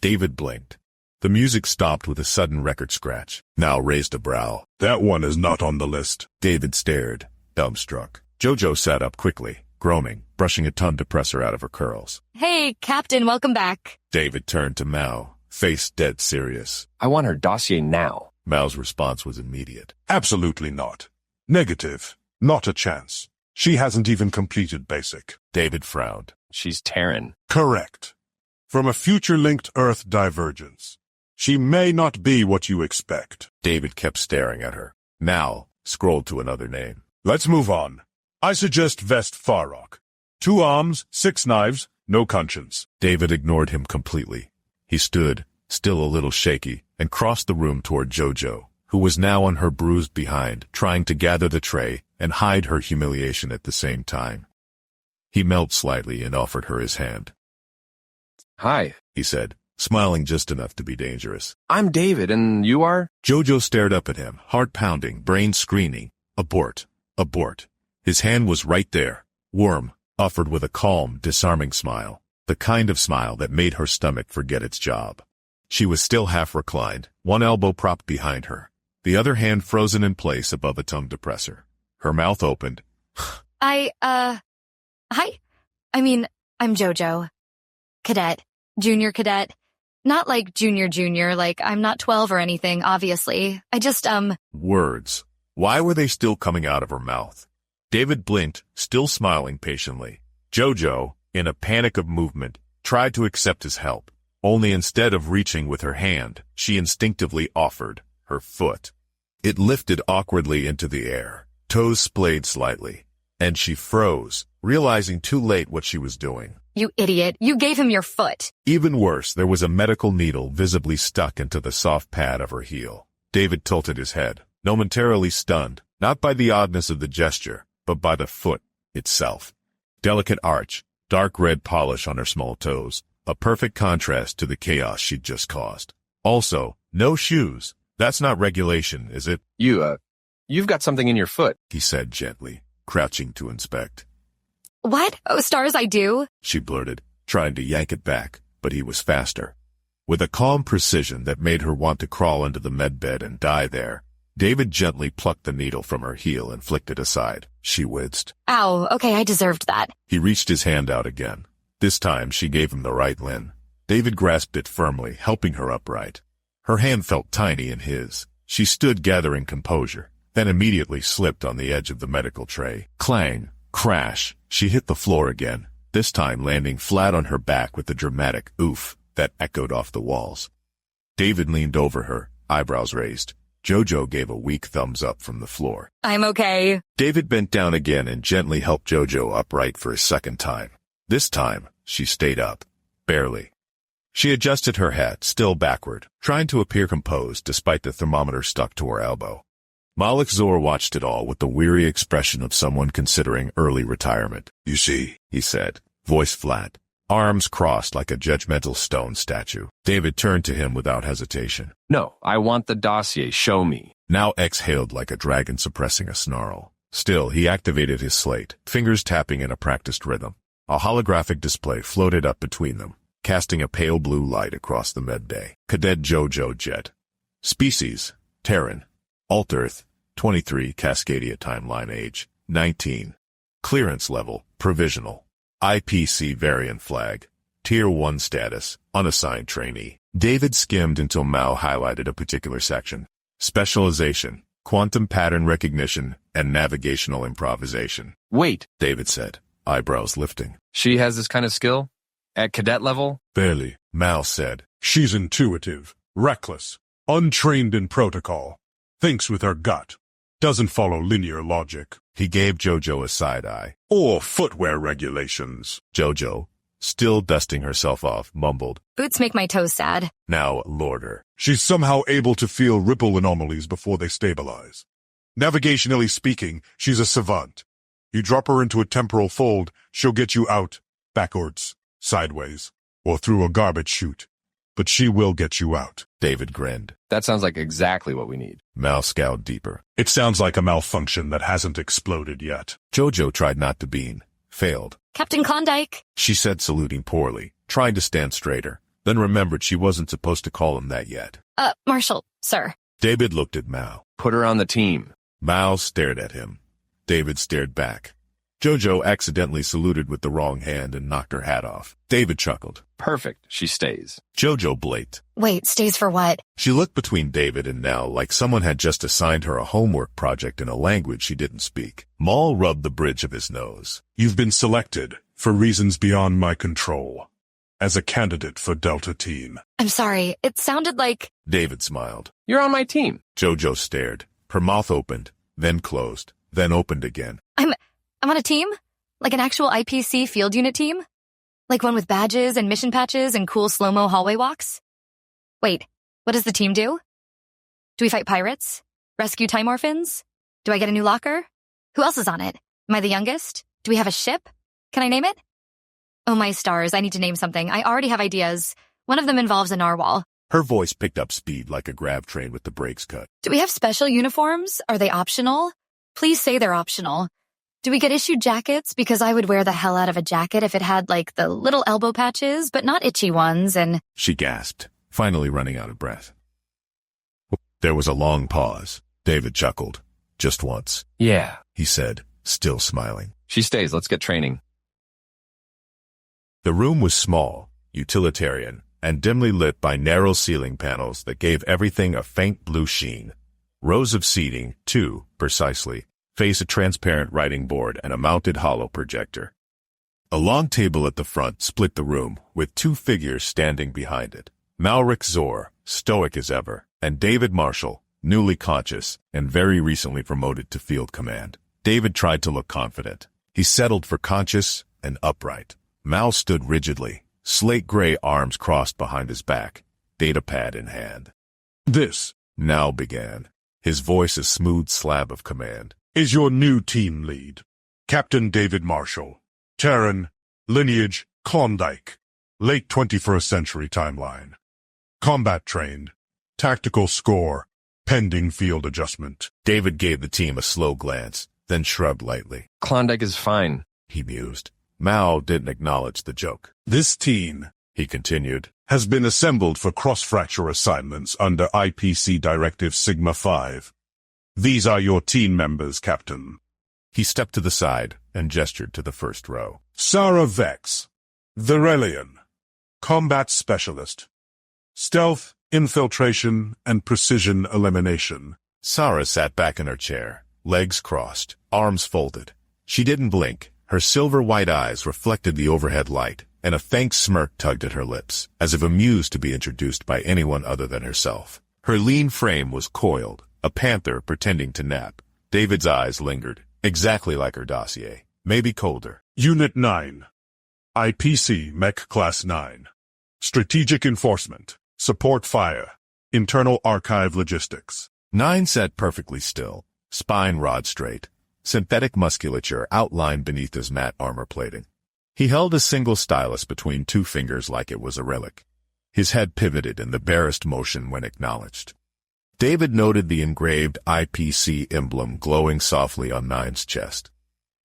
David blinked. The music stopped with a sudden record scratch. Mal raised a brow. That one is not on the list. David stared, dumbstruck. Jojo sat up quickly, groaning, brushing a tongue depressor out of her curls. Hey, Captain, welcome back. David turned to Mal, face dead serious. I want her dossier now. Mal's response was immediate. Absolutely not. Negative. Not a chance. She hasn't even completed basic. David frowned. She's Terran. Correct. From a future-linked Earth divergence. She may not be what you expect. David kept staring at her. Mal scrolled to another name. Let's move on. I suggest Vest Farrock. 2 arms, 6 knives, no conscience. David ignored him completely. He stood, still a little shaky, and crossed the room toward Jojo, who was now on her bruised behind, trying to gather the tray and hide her humiliation at the same time. He melted slightly and offered her his hand. Hi, he said, smiling just enough to be dangerous. I'm David, and you are? Jojo stared up at him, heart pounding, brain screaming. Abort. Abort. His hand was right there. Worm, offered with a calm, disarming smile, the kind of smile that made her stomach forget its job. She was still half reclined, one elbow propped behind her, the other hand frozen in place above a tongue depressor. Her mouth opened. Hi. I'm Jojo. Cadet. Junior cadet. Not like junior, like I'm not 12 or anything, obviously. I just, Words. Why were they still coming out of her mouth? David blinked, still smiling patiently. Jojo, in a panic of movement, tried to accept his help. Only instead of reaching with her hand, she instinctively offered her foot. It lifted awkwardly into the air, toes splayed slightly, and she froze, realizing too late what she was doing. You idiot, you gave him your foot. Even worse, there was a medical needle visibly stuck into the soft pad of her heel. David tilted his head, momentarily stunned, not by the oddness of the gesture, but by the foot itself. Delicate arch, dark red polish on her small toes, a perfect contrast to the chaos she'd just caused. Also, no shoes. That's not regulation, is it? You've got something in your foot, he said gently, crouching to inspect. What? Oh, stars, I do. She blurted, trying to yank it back, but he was faster. With a calm precision that made her want to crawl into the medbed and die there, David gently plucked the needle from her heel and flicked it aside. She winced. Ow, okay, I deserved that. He reached his hand out again. This time she gave him the right limb. David grasped it firmly, helping her upright. Her hand felt tiny in his. She stood gathering composure, then immediately slipped on the edge of the medical tray. Clang, crash, she hit the floor again, this time landing flat on her back with a dramatic oof that echoed off the walls. David leaned over her, eyebrows raised. Jojo gave a weak thumbs up from the floor. I'm okay. David bent down again and gently helped Jojo upright for a second time. This time, she stayed up. Barely. She adjusted her hat, still backward, trying to appear composed despite the thermometer stuck to her elbow. Malik Zor watched it all with the weary expression of someone considering early retirement. You see, he said, voice flat, arms crossed like a judgmental stone statue. David turned to him without hesitation. No, I want the dossier. Show me. Now exhaled like a dragon suppressing a snarl. Still, he activated his slate, fingers tapping in a practiced rhythm. A holographic display floated up between them, casting a pale blue light across the medbay. Cadet Jojo Jet. Species, Terran. Alt-Earth, 23 Cascadia timeline age, 19. Clearance level, provisional. IPC variant flag. Tier 1 status, unassigned trainee. David skimmed until Mao highlighted a particular section. Specialization, quantum pattern recognition, and navigational improvisation. Wait, David said, eyebrows lifting. She has this kind of skill? At cadet level? barely. Mao said. She's intuitive, reckless, untrained in protocol, thinks with her gut, doesn't follow linear logic. He gave Jojo a side eye. Or footwear regulations. Jojo, still dusting herself off, mumbled. Boots make my toes sad. Now lord her. She's somehow able to feel ripple anomalies before they stabilize. Navigationally speaking, she's a savant. You drop her into a temporal fold, she'll get you out, backwards, sideways, or through a garbage chute. But she will get you out. David grinned. That sounds like exactly what we need. Mao scowled deeper. It sounds like a malfunction that hasn't exploded yet. Jojo tried not to beam. Failed. Captain Klondike. She said, saluting poorly, trying to stand straighter, then remembered she wasn't supposed to call him that yet. Marshal, sir. David looked at Mao. Put her on the team. Mao stared at him. David stared back. Jojo accidentally saluted with the wrong hand and knocked her hat off. David chuckled. Perfect. She stays. Jojo blinked. Wait, stays for what? She looked between David and Nell like someone had just assigned her a homework project in a language she didn't speak. Maul rubbed the bridge of his nose. You've been selected, for reasons beyond my control, as a candidate for Delta Team. I'm sorry, it sounded like... David smiled. You're on my team. Jojo stared. Her mouth opened, then closed, then opened again. I'm on a team? Like an actual IPC field unit team? Like one with badges and mission patches and cool slow-mo hallway walks? Wait, what does the team do? Do we fight pirates? Rescue time orphans? Do I get a new locker? Who else is on it? Am I the youngest? Do we have a ship? Can I name it? Oh my stars, I need to name something. I already have ideas. One of them involves a narwhal. Her voice picked up speed like a grav train with the brakes cut. Do we have special uniforms? Are they optional? Please say they're optional. Do we get issued jackets? Because I would wear the hell out of a jacket if it had, like, the little elbow patches, but not itchy ones, and... She gasped, finally running out of breath. There was a long pause. David chuckled. Just once, Yeah. he said, still smiling. She stays. Let's get training. The room was small, utilitarian, and dimly lit by narrow ceiling panels that gave everything a faint blue sheen. Rows of seating, too, precisely, face a transparent writing board and a mounted hollow projector. A long table at the front split the room, with two figures standing behind it. Malric Zor, stoic as ever, and David Marshall, newly conscious and very recently promoted to field command. David tried to look confident. He settled for conscious and upright. Mal stood rigidly, slate-gray arms crossed behind his back, datapad in hand. This Now began, his voice a smooth slab of command. is your new team lead, Captain David Marshall. Terran, lineage, Klondike, late 21st century timeline. Combat trained, tactical score, pending field adjustment. David gave the team a slow glance, then shrugged lightly. Klondike is fine. He mused. Mao didn't acknowledge the joke. This team, He continued. has been assembled for cross-fracture assignments under IPC Directive Sigma 5. These are your team members, Captain. He stepped to the side and gestured to the first row. Sarah Vex, Virelian, combat specialist. Stealth, infiltration, and precision elimination. Sarah sat back in her chair, legs crossed, arms folded. She didn't blink. Her silver-white eyes reflected the overhead light, and a faint smirk tugged at her lips, as if amused to be introduced by anyone other than herself. Her lean frame was coiled, a panther pretending to nap. David's eyes lingered, exactly like her dossier, maybe colder. Unit 9. IPC Mech Class 9. Strategic Enforcement. Support Fire. Internal Archive Logistics. 9 sat perfectly still, spine rod straight, synthetic musculature outlined beneath his matte armor plating. He held a single stylus between two fingers like it was a relic. His head pivoted in the barest motion when acknowledged. David noted the engraved IPC emblem glowing softly on 9's chest.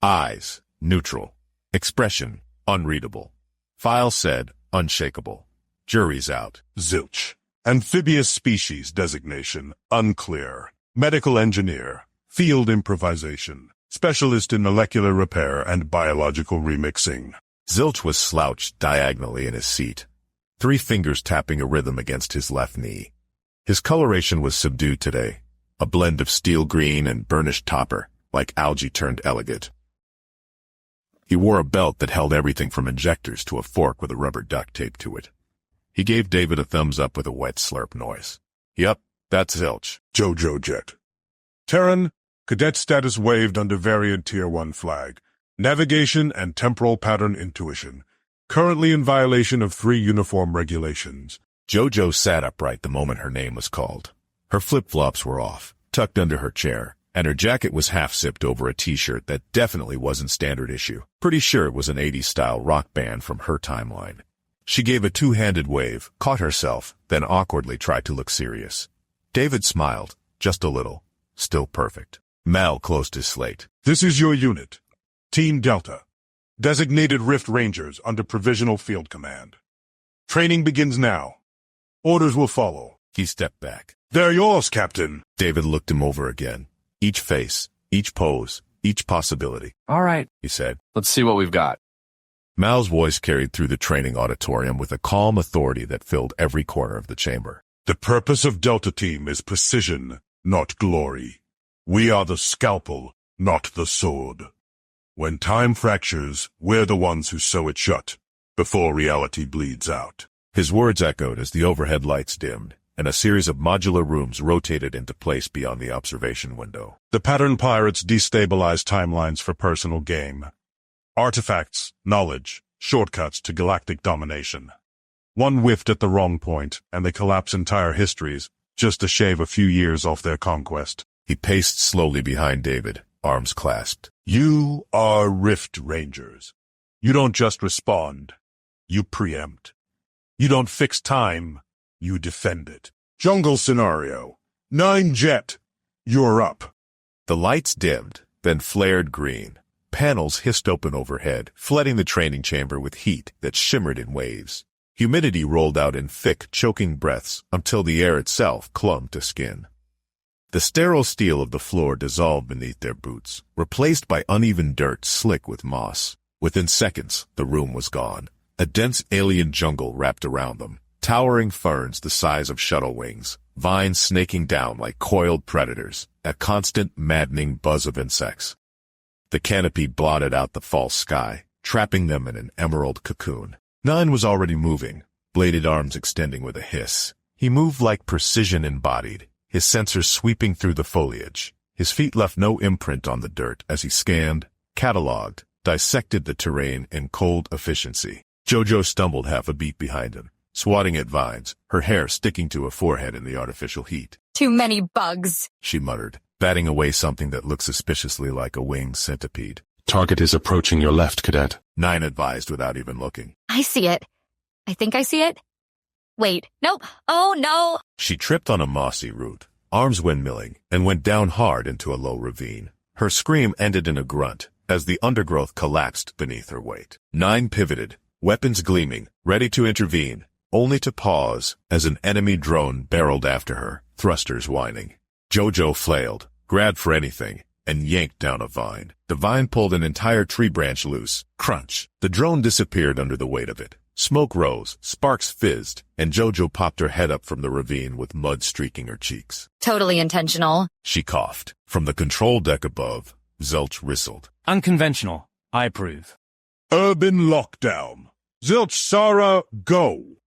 Eyes, neutral. Expression, unreadable. File said, unshakable. Jury's out. Zilch. Amphibious species designation, unclear. Medical engineer. Field improvisation. Specialist in molecular repair and biological remixing. Zilch was slouched diagonally in his seat, 3 fingers tapping a rhythm against his left knee. His coloration was subdued today, a blend of steel green and burnished topper, like algae turned elegant. He wore a belt that held everything from injectors to a fork with a rubber duct taped to it. He gave David a thumbs up with a wet slurp noise. Yep, that's Zilch. Jojo jet. Terran, cadet status waived under variant Tier 1 flag. Navigation and temporal pattern intuition. Currently in violation of 3 uniform regulations. Jojo sat upright the moment her name was called. Her flip-flops were off, tucked under her chair, and her jacket was half-zipped over a t-shirt that definitely wasn't standard issue. Pretty sure it was an 80s-style rock band from her timeline. She gave a 2-handed wave, caught herself, then awkwardly tried to look serious. David smiled, just a little. Still perfect. Mal closed his slate. This is your unit. Team Delta. Designated Rift Rangers under Provisional Field Command. Training begins now. Orders will follow. He stepped back. They're yours, Captain. David looked him over again. Each face, each pose, each possibility. All right. He said. Let's see what we've got. Mal's voice carried through the training auditorium with a calm authority that filled every corner of the chamber. The purpose of Delta Team is precision, not glory. We are the scalpel, not the sword. When time fractures, we're the ones who sew it shut, before reality bleeds out. His words echoed as the overhead lights dimmed, and a series of modular rooms rotated into place beyond the observation window. The pattern pirates destabilize timelines for personal gain. Artifacts, knowledge, shortcuts to galactic domination. One whiffed at the wrong point, and they collapse entire histories, just to shave a few years off their conquest. He paced slowly behind David, arms clasped. You are Rift Rangers. You don't just respond. You preempt. You don't fix time. You defend it. Jungle scenario. 9 jet. You're up. The lights dimmed, then flared green. Panels hissed open overhead, flooding the training chamber with heat that shimmered in waves. Humidity rolled out in thick, choking breaths until the air itself clung to skin. The sterile steel of the floor dissolved beneath their boots, replaced by uneven dirt slick with moss. Within seconds, the room was gone. A dense alien jungle wrapped around them, towering ferns the size of shuttle wings, vines snaking down like coiled predators, a constant, maddening buzz of insects. The canopy blotted out the false sky, trapping them in an emerald cocoon. 9 was already moving, bladed arms extending with a hiss. He moved like precision embodied, his sensors sweeping through the foliage. His feet left no imprint on the dirt as he scanned, cataloged, dissected the terrain in cold efficiency. Jojo stumbled half a beat behind him, swatting at vines, her hair sticking to her forehead in the artificial heat. Too many bugs, she muttered, batting away something that looked suspiciously like a winged centipede. Target is approaching your left, Cadet. 9 advised without even looking. I see it. I think I see it. Wait, nope. Oh, no. She tripped on a mossy root, arms windmilling, and went down hard into a low ravine. Her scream ended in a grunt as the undergrowth collapsed beneath her weight. 9 pivoted, weapons gleaming, ready to intervene, only to pause as an enemy drone barreled after her, thrusters whining. Jojo flailed, grabbed for anything, and yanked down a vine. The vine pulled an entire tree branch loose. Crunch! The drone disappeared under the weight of it. Smoke rose, sparks fizzed, and Jojo popped her head up from the ravine with mud streaking her cheeks. Totally intentional. She coughed. From the control deck above, Zilch whistled. Unconventional. I approve. Urban lockdown. Zilch, Sarah, go!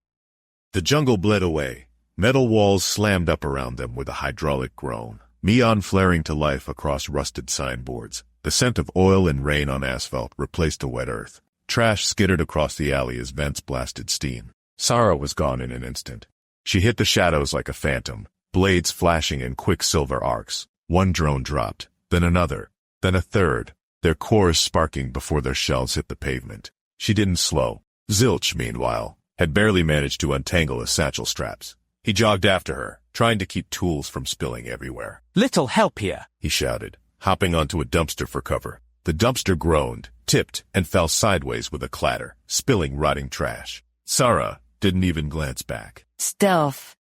The jungle bled away. Metal walls slammed up around them with a hydraulic groan. Neon flaring to life across rusted signboards. The scent of oil and rain on asphalt replaced the wet earth. Trash skittered across the alley as vents blasted steam. Sarah was gone in an instant. She hit the shadows like a phantom, blades flashing in quick silver arcs. One drone dropped, then another, then a third, their cores sparking before their shells hit the pavement. She didn't slow. Zilch, meanwhile, had barely managed to untangle his satchel straps. He jogged after her, trying to keep tools from spilling everywhere. Little help here, he shouted, hopping onto a dumpster for cover. The dumpster groaned, tipped, and fell sideways with a clatter, spilling rotting trash. Sarah didn't even glance back. Stealth.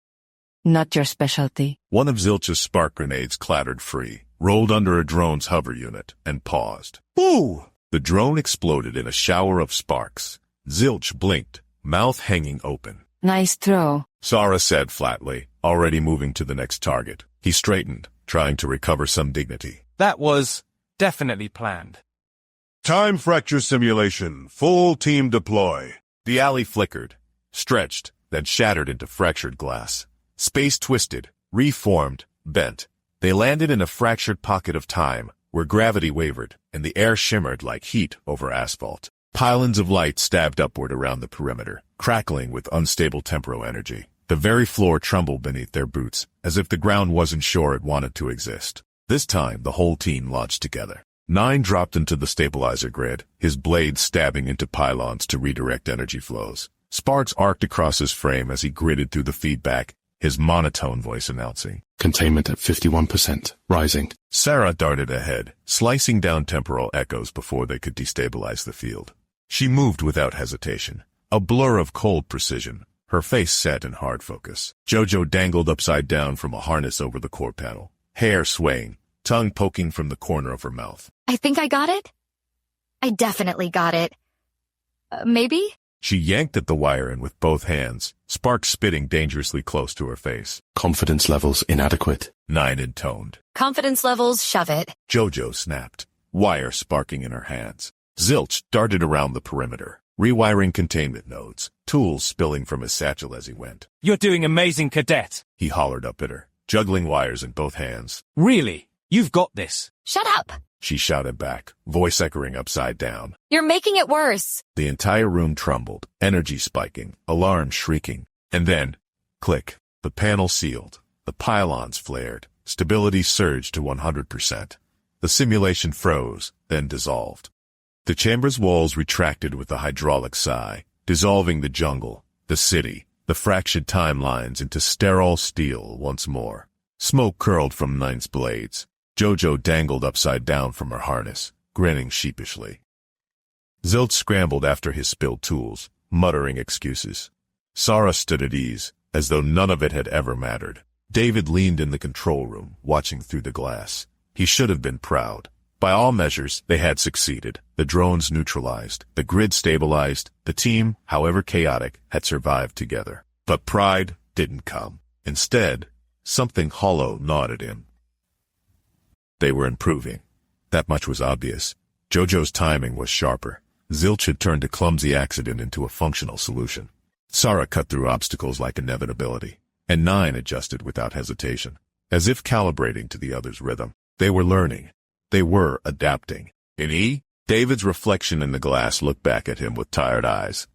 Not your specialty. One of Zilch's spark grenades clattered free, rolled under a drone's hover unit, and paused. Ooh! The drone exploded in a shower of sparks. Zilch blinked, mouth hanging open. Nice throw, Sarah said flatly, already moving to the next target. He straightened, trying to recover some dignity. That was definitely planned. Time fracture simulation. Full team deploy. The alley flickered, stretched, then shattered into fractured glass. Space twisted, reformed, bent. They landed in a fractured pocket of time, where gravity wavered, and the air shimmered like heat over asphalt. Pylons of light stabbed upward around the perimeter, crackling with unstable temporal energy. The very floor trembled beneath their boots, as if the ground wasn't sure it wanted to exist. This time, the whole team launched together. 9 dropped into the stabilizer grid, his blades stabbing into pylons to redirect energy flows. Sparks arced across his frame as he gritted through the feedback, his monotone voice announcing. Containment at 51%, rising. Sarah darted ahead, slicing down temporal echoes before they could destabilize the field. She moved without hesitation, a blur of cold precision, her face set in hard focus. Jojo dangled upside down from a harness over the core panel, hair swaying, tongue poking from the corner of her mouth. I think I got it. I definitely got it. Maybe? She yanked at the wiring with both hands, sparks spitting dangerously close to her face. Confidence levels inadequate. 9 intoned. Confidence levels, shove it. Jojo snapped, wire sparking in her hands. Zilch darted around the perimeter, rewiring containment nodes, tools spilling from his satchel as he went. You're doing amazing, Cadet. He hollered up at her, juggling wires in both hands. Really? You've got this. Shut up. She shouted back, voice echoing upside down. You're making it worse. The entire room trembled, energy spiking, alarms shrieking. And then, click, the panel sealed. The pylons flared. Stability surged to 100%. The simulation froze, then dissolved. The chamber's walls retracted with a hydraulic sigh, dissolving the jungle, the city, the fractured timelines into sterile steel once more. Smoke curled from 9's blades. Jojo dangled upside down from her harness, grinning sheepishly. Zilch scrambled after his spilled tools, muttering excuses. Sarah stood at ease, as though none of it had ever mattered. David leaned in the control room, watching through the glass. He should have been proud. By all measures, they had succeeded. The drones neutralized, the grid stabilized, the team, however chaotic, had survived together. But pride didn't come. Instead, something hollow gnawed at him. They were improving. That much was obvious. Jojo's timing was sharper. Zilch had turned a clumsy accident into a functional solution. Sarah cut through obstacles like inevitability, and 9 adjusted without hesitation, as if calibrating to the other's rhythm. They were learning. They were adapting. And David's reflection in the glass looked back at him with tired eyes.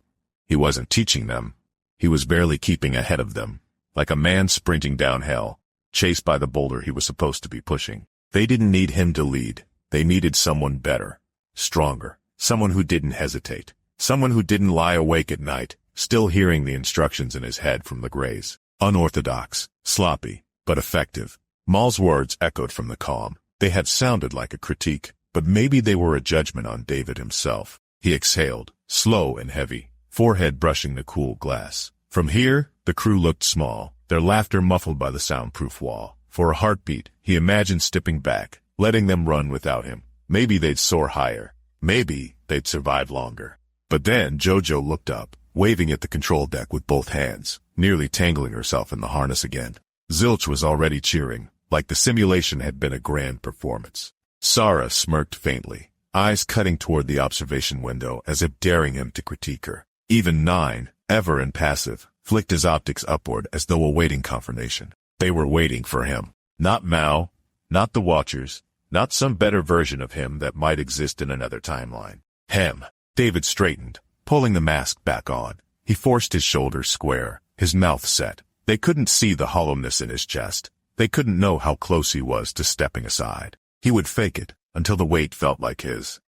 He wasn't teaching them. He was barely keeping ahead of them, like a man sprinting downhill, chased by the boulder he was supposed to be pushing. They didn't need him to lead. They needed someone better, stronger, someone who didn't hesitate, someone who didn't lie awake at night, still hearing the instructions in his head from the grays. Unorthodox, sloppy, but effective. Maul's words echoed from the calm. They had sounded like a critique, but maybe they were a judgment on David himself. He exhaled, slow and heavy, forehead brushing the cool glass. From here, the crew looked small, their laughter muffled by the soundproof wall. For a heartbeat, he imagined stepping back, letting them run without him. Maybe they'd soar higher. Maybe they'd survive longer. But then Jojo looked up, waving at the control deck with both hands, nearly tangling herself in the harness again. Zilch was already cheering, like the simulation had been a grand performance. Sarah smirked faintly, eyes cutting toward the observation window as if daring him to critique her. Even 9, ever impassive, flicked his optics upward as though awaiting confirmation. They were waiting for him. Not Mao, not the Watchers, not some better version of him that might exist in another timeline. Him. David straightened, pulling the mask back on. He forced his shoulders square, his mouth set. They couldn't see the hollowness in his chest. They couldn't know how close he was to stepping aside. He would fake it until the weight felt like his.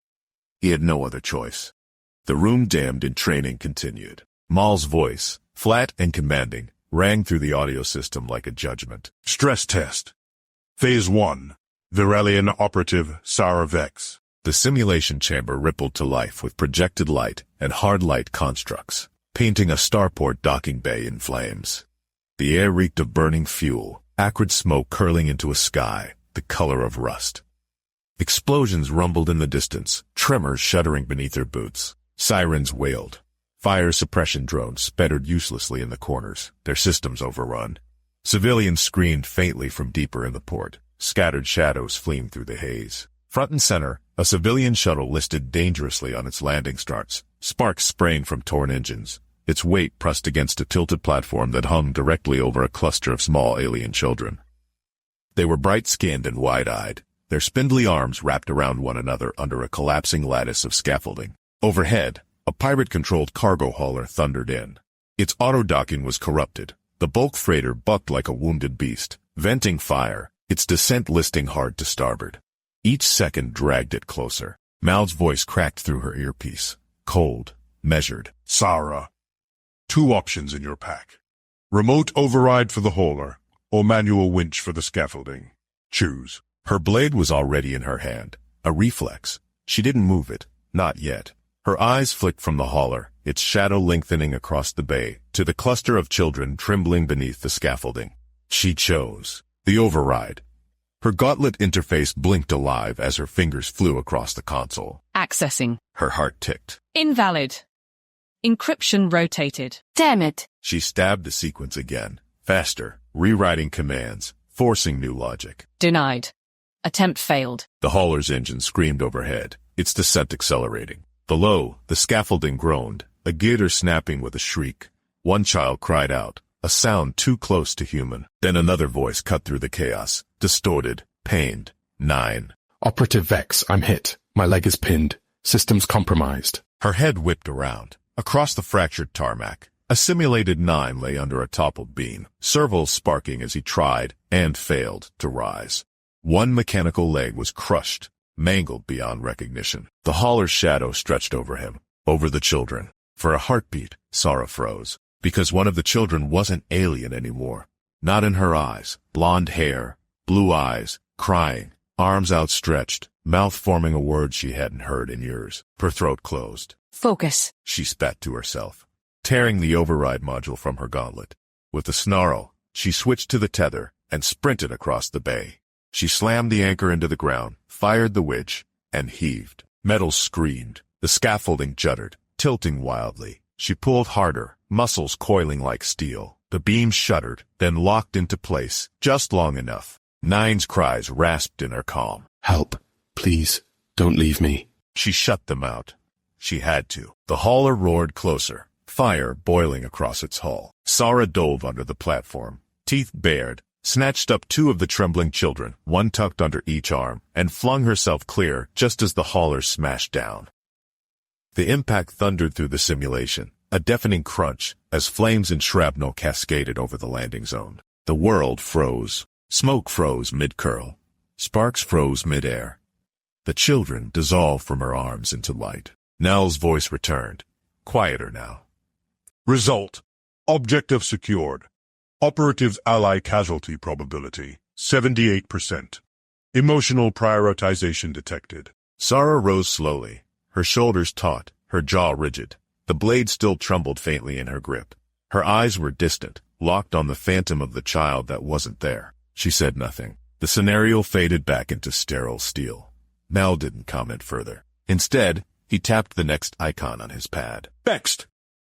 He had no other choice. The room damned in training continued. Maul's voice, flat and commanding, rang through the audio system like a judgment. Stress test. Phase 1. Virelian Operative Sarah Vex. The simulation chamber rippled to life with projected light and hard light constructs, painting a starport docking bay in flames. The air reeked of burning fuel, acrid smoke curling into a sky, the color of rust. Explosions rumbled in the distance, tremors shuddering beneath their boots. Sirens wailed. Fire suppression drones sputtered uselessly in the corners, their systems overrun. Civilians screamed faintly from deeper in the port, scattered shadows fleeing through the haze. Front and center, a civilian shuttle listed dangerously on its landing starts, sparks spraying from torn engines, its weight pressed against a tilted platform that hung directly over a cluster of small alien children. They were bright-skinned and wide-eyed, their spindly arms wrapped around one another under a collapsing lattice of scaffolding. Overhead, a pirate-controlled cargo hauler thundered in. Its auto-docking was corrupted. The bulk freighter bucked like a wounded beast, venting fire, its descent listing hard to starboard. Each second dragged it closer. Mal's voice cracked through her earpiece, cold, measured. Sarah. 2 options in your pack. Remote override for the hauler, or manual winch for the scaffolding. Choose. Her blade was already in her hand, a reflex. She didn't move it, not yet. Her eyes flicked from the hauler, its shadow lengthening across the bay, to the cluster of children trembling beneath the scaffolding. She chose the override. Her gauntlet interface blinked alive as her fingers flew across the console. Accessing. Her heart ticked. Invalid. Encryption rotated. Damn it. She stabbed the sequence again, faster, rewriting commands, forcing new logic. Denied. Attempt failed. The hauler's engine screamed overhead, its descent accelerating. Below, the scaffolding groaned, a girder snapping with a shriek. One child cried out, a sound too close to human. Then another voice cut through the chaos, distorted, pained. 9. Operative Vex, I'm hit. My leg is pinned. Systems compromised. Her head whipped around. Across the fractured tarmac, a simulated 9 lay under a toppled beam, servos sparking as he tried, and failed, to rise. One mechanical leg was crushed, mangled beyond recognition. The hauler's shadow stretched over him, over the children. For a heartbeat, Sarah froze, because one of the children wasn't alien anymore. Not in her eyes, blonde hair, blue eyes, crying, arms outstretched, mouth forming a word she hadn't heard in years. Her throat closed. Focus. She spat to herself, tearing the override module from her gauntlet. With a snarl, she switched to the tether, and sprinted across the bay. She slammed the anchor into the ground, fired the winch, and heaved. Metals screamed. The scaffolding juddered, tilting wildly. She pulled harder, muscles coiling like steel. The beam shuddered, then locked into place, just long enough. Nine's cries rasped in her calm. Help. Please, don't leave me. She shut them out. She had to. The hauler roared closer, fire boiling across its hull. Sarah dove under the platform, teeth bared, snatched up two of the trembling children, one tucked under each arm, and flung herself clear just as the hauler smashed down. The impact thundered through the simulation, a deafening crunch, as flames and shrapnel cascaded over the landing zone. The world froze. Smoke froze mid-curl. Sparks froze mid-air. The children dissolved from her arms into light. Nell's voice returned, quieter now. Result. Objective secured. Operatives ally casualty probability, 78%. Emotional prioritization detected. Sarah rose slowly, her shoulders taut, her jaw rigid. The blade still trembled faintly in her grip. Her eyes were distant, locked on the phantom of the child that wasn't there. She said nothing. The scenario faded back into sterile steel. Mel didn't comment further. Instead, he tapped the next icon on his pad. Next!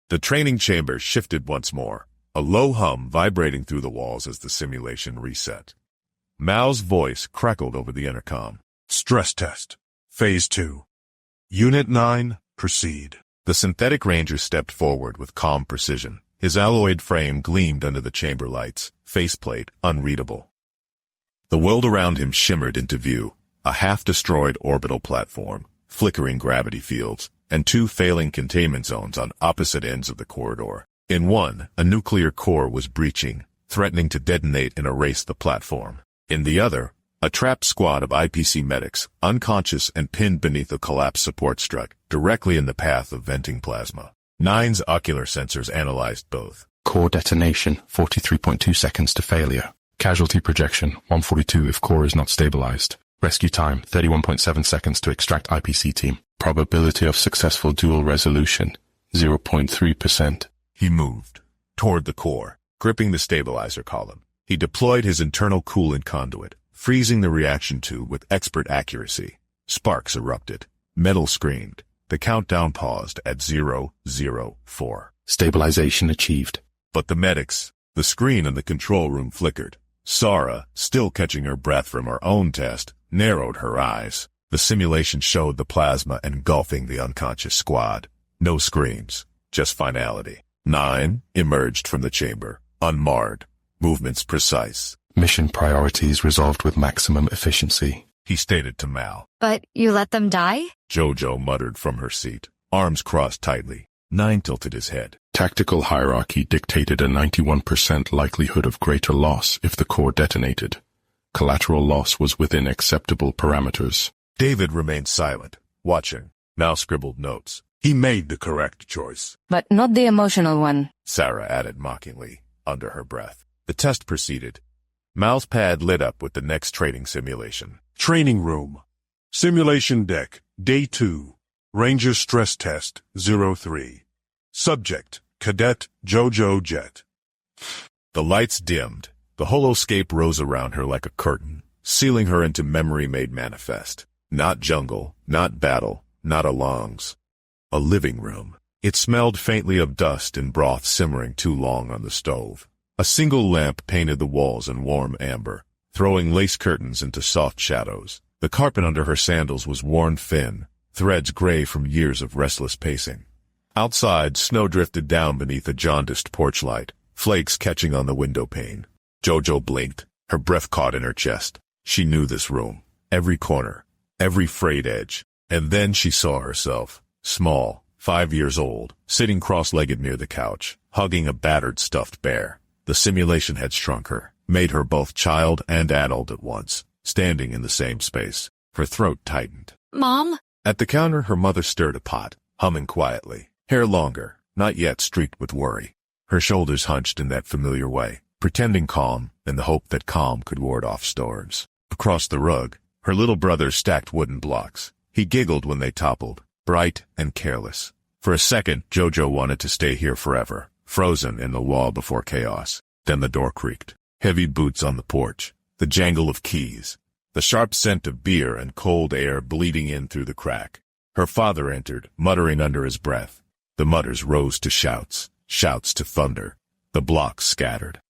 The training chamber shifted once more, a low hum vibrating through the walls as the simulation reset. Mal's voice crackled over the intercom. Stress test. Phase 2. Unit 9, proceed. The synthetic ranger stepped forward with calm precision. His alloyed frame gleamed under the chamber lights, faceplate unreadable. The world around him shimmered into view, a half-destroyed orbital platform, flickering gravity fields, and two failing containment zones on opposite ends of the corridor. In one, a nuclear core was breaching, threatening to detonate and erase the platform. In the other, a trapped squad of IPC medics, unconscious and pinned beneath a collapsed support strut, directly in the path of venting plasma. Nine's ocular sensors analyzed both. Core detonation, 43.2 seconds to failure. Casualty projection, 142 if core is not stabilized. Rescue time, 31.7 seconds to extract IPC team. Probability of successful dual resolution, 0.3%. He moved toward the core, gripping the stabilizer column. He deployed his internal coolant conduit, freezing the reaction tube with expert accuracy. Sparks erupted. Metal screamed. The countdown paused at 004. Stabilization achieved. But the medics, the screen in the control room flickered. Sarah, still catching her breath from her own test, narrowed her eyes. The simulation showed the plasma engulfing the unconscious squad. No screams, just finality. 9 emerged from the chamber, unmarred, movements precise. Mission priorities resolved with maximum efficiency, he stated to Mal. But you let them die? Jojo muttered from her seat, arms crossed tightly. 9 tilted his head. Tactical hierarchy dictated a 91% likelihood of greater loss if the core detonated. Collateral loss was within acceptable parameters. David remained silent, watching. Mal scribbled notes. He made the correct choice. But not the emotional one, Sarah added mockingly, under her breath. The test proceeded. Mal's pad lit up with the next training simulation. Training room. Simulation deck, day 2. Ranger stress test, 03. Subject, Cadet Jojo Jet. The lights dimmed. The holoscape rose around her like a curtain, sealing her into memory made manifest. Not jungle, not battle, not alongs. A living room. It smelled faintly of dust and broth simmering too long on the stove. A single lamp painted the walls in warm amber, throwing lace curtains into soft shadows. The carpet under her sandals was worn thin, threads gray from years of restless pacing. Outside, snow drifted down beneath a jaundiced porch light, flakes catching on the window pane. Jojo blinked, her breath caught in her chest. She knew this room, every corner, every frayed edge. And then she saw herself, small, 5 years old, sitting cross-legged near the couch, hugging a battered stuffed bear. The simulation had shrunk her, made her both child and adult at once, standing in the same space. Her throat tightened. Mom? At the counter, her mother stirred a pot, humming quietly, hair longer, not yet streaked with worry. Her shoulders hunched in that familiar way, pretending calm in the hope that calm could ward off storms. Across the rug, her little brother stacked wooden blocks. He giggled when they toppled, bright and careless. For a second, Jojo wanted to stay here forever, frozen in the wall before chaos. Then the door creaked. Heavy boots on the porch, the jangle of keys, the sharp scent of beer and cold air bleeding in through the crack. Her father entered, muttering under his breath. The mutters rose to shouts, shouts to thunder. The blocks scattered.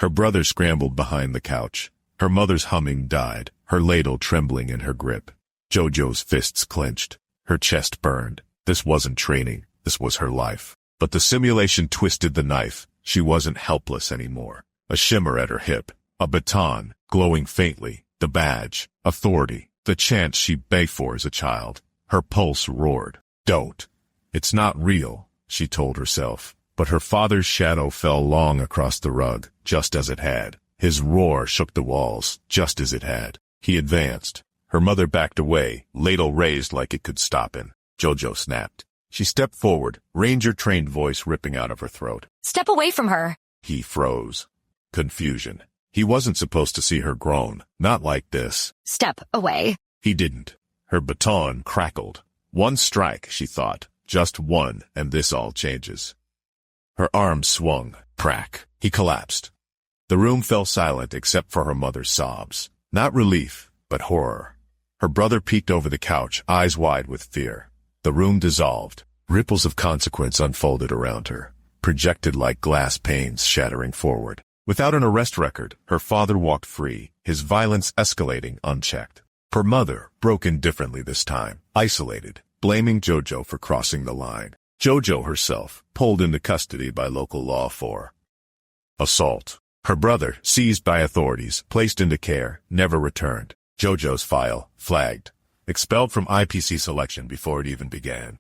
Her brother scrambled behind the couch. Her mother's humming died, her ladle trembling in her grip. Jojo's fists clenched. Her chest burned. This wasn't training, this was her life. But the simulation twisted the knife. She wasn't helpless anymore. A shimmer at her hip, a baton, glowing faintly, the badge, authority, the chance she begged for as a child. Her pulse roared. Don't. It's not real, she told herself. But her father's shadow fell long across the rug, just as it had. His roar shook the walls, just as it had. He advanced. Her mother backed away, ladle raised like it could stop him. Jojo snapped. She stepped forward, ranger-trained voice ripping out of her throat. Step away from her. He froze. Confusion. He wasn't supposed to see her groan. Not like this. Step away. He didn't. Her baton crackled. One strike, she thought. Just one, and this all changes. Her arm swung. Crack. He collapsed. The room fell silent except for her mother's sobs. Not relief, but horror. Her brother peeked over the couch, eyes wide with fear. The room dissolved. Ripples of consequence unfolded around her, projected like glass panes shattering forward. Without an arrest record, her father walked free, his violence escalating unchecked. Her mother broke in differently this time, isolated, blaming Jojo for crossing the line. Jojo herself, pulled into custody by local law for assault. Her brother, seized by authorities, placed into care, never returned. Jojo's file, flagged, expelled from IPC selection before it even began.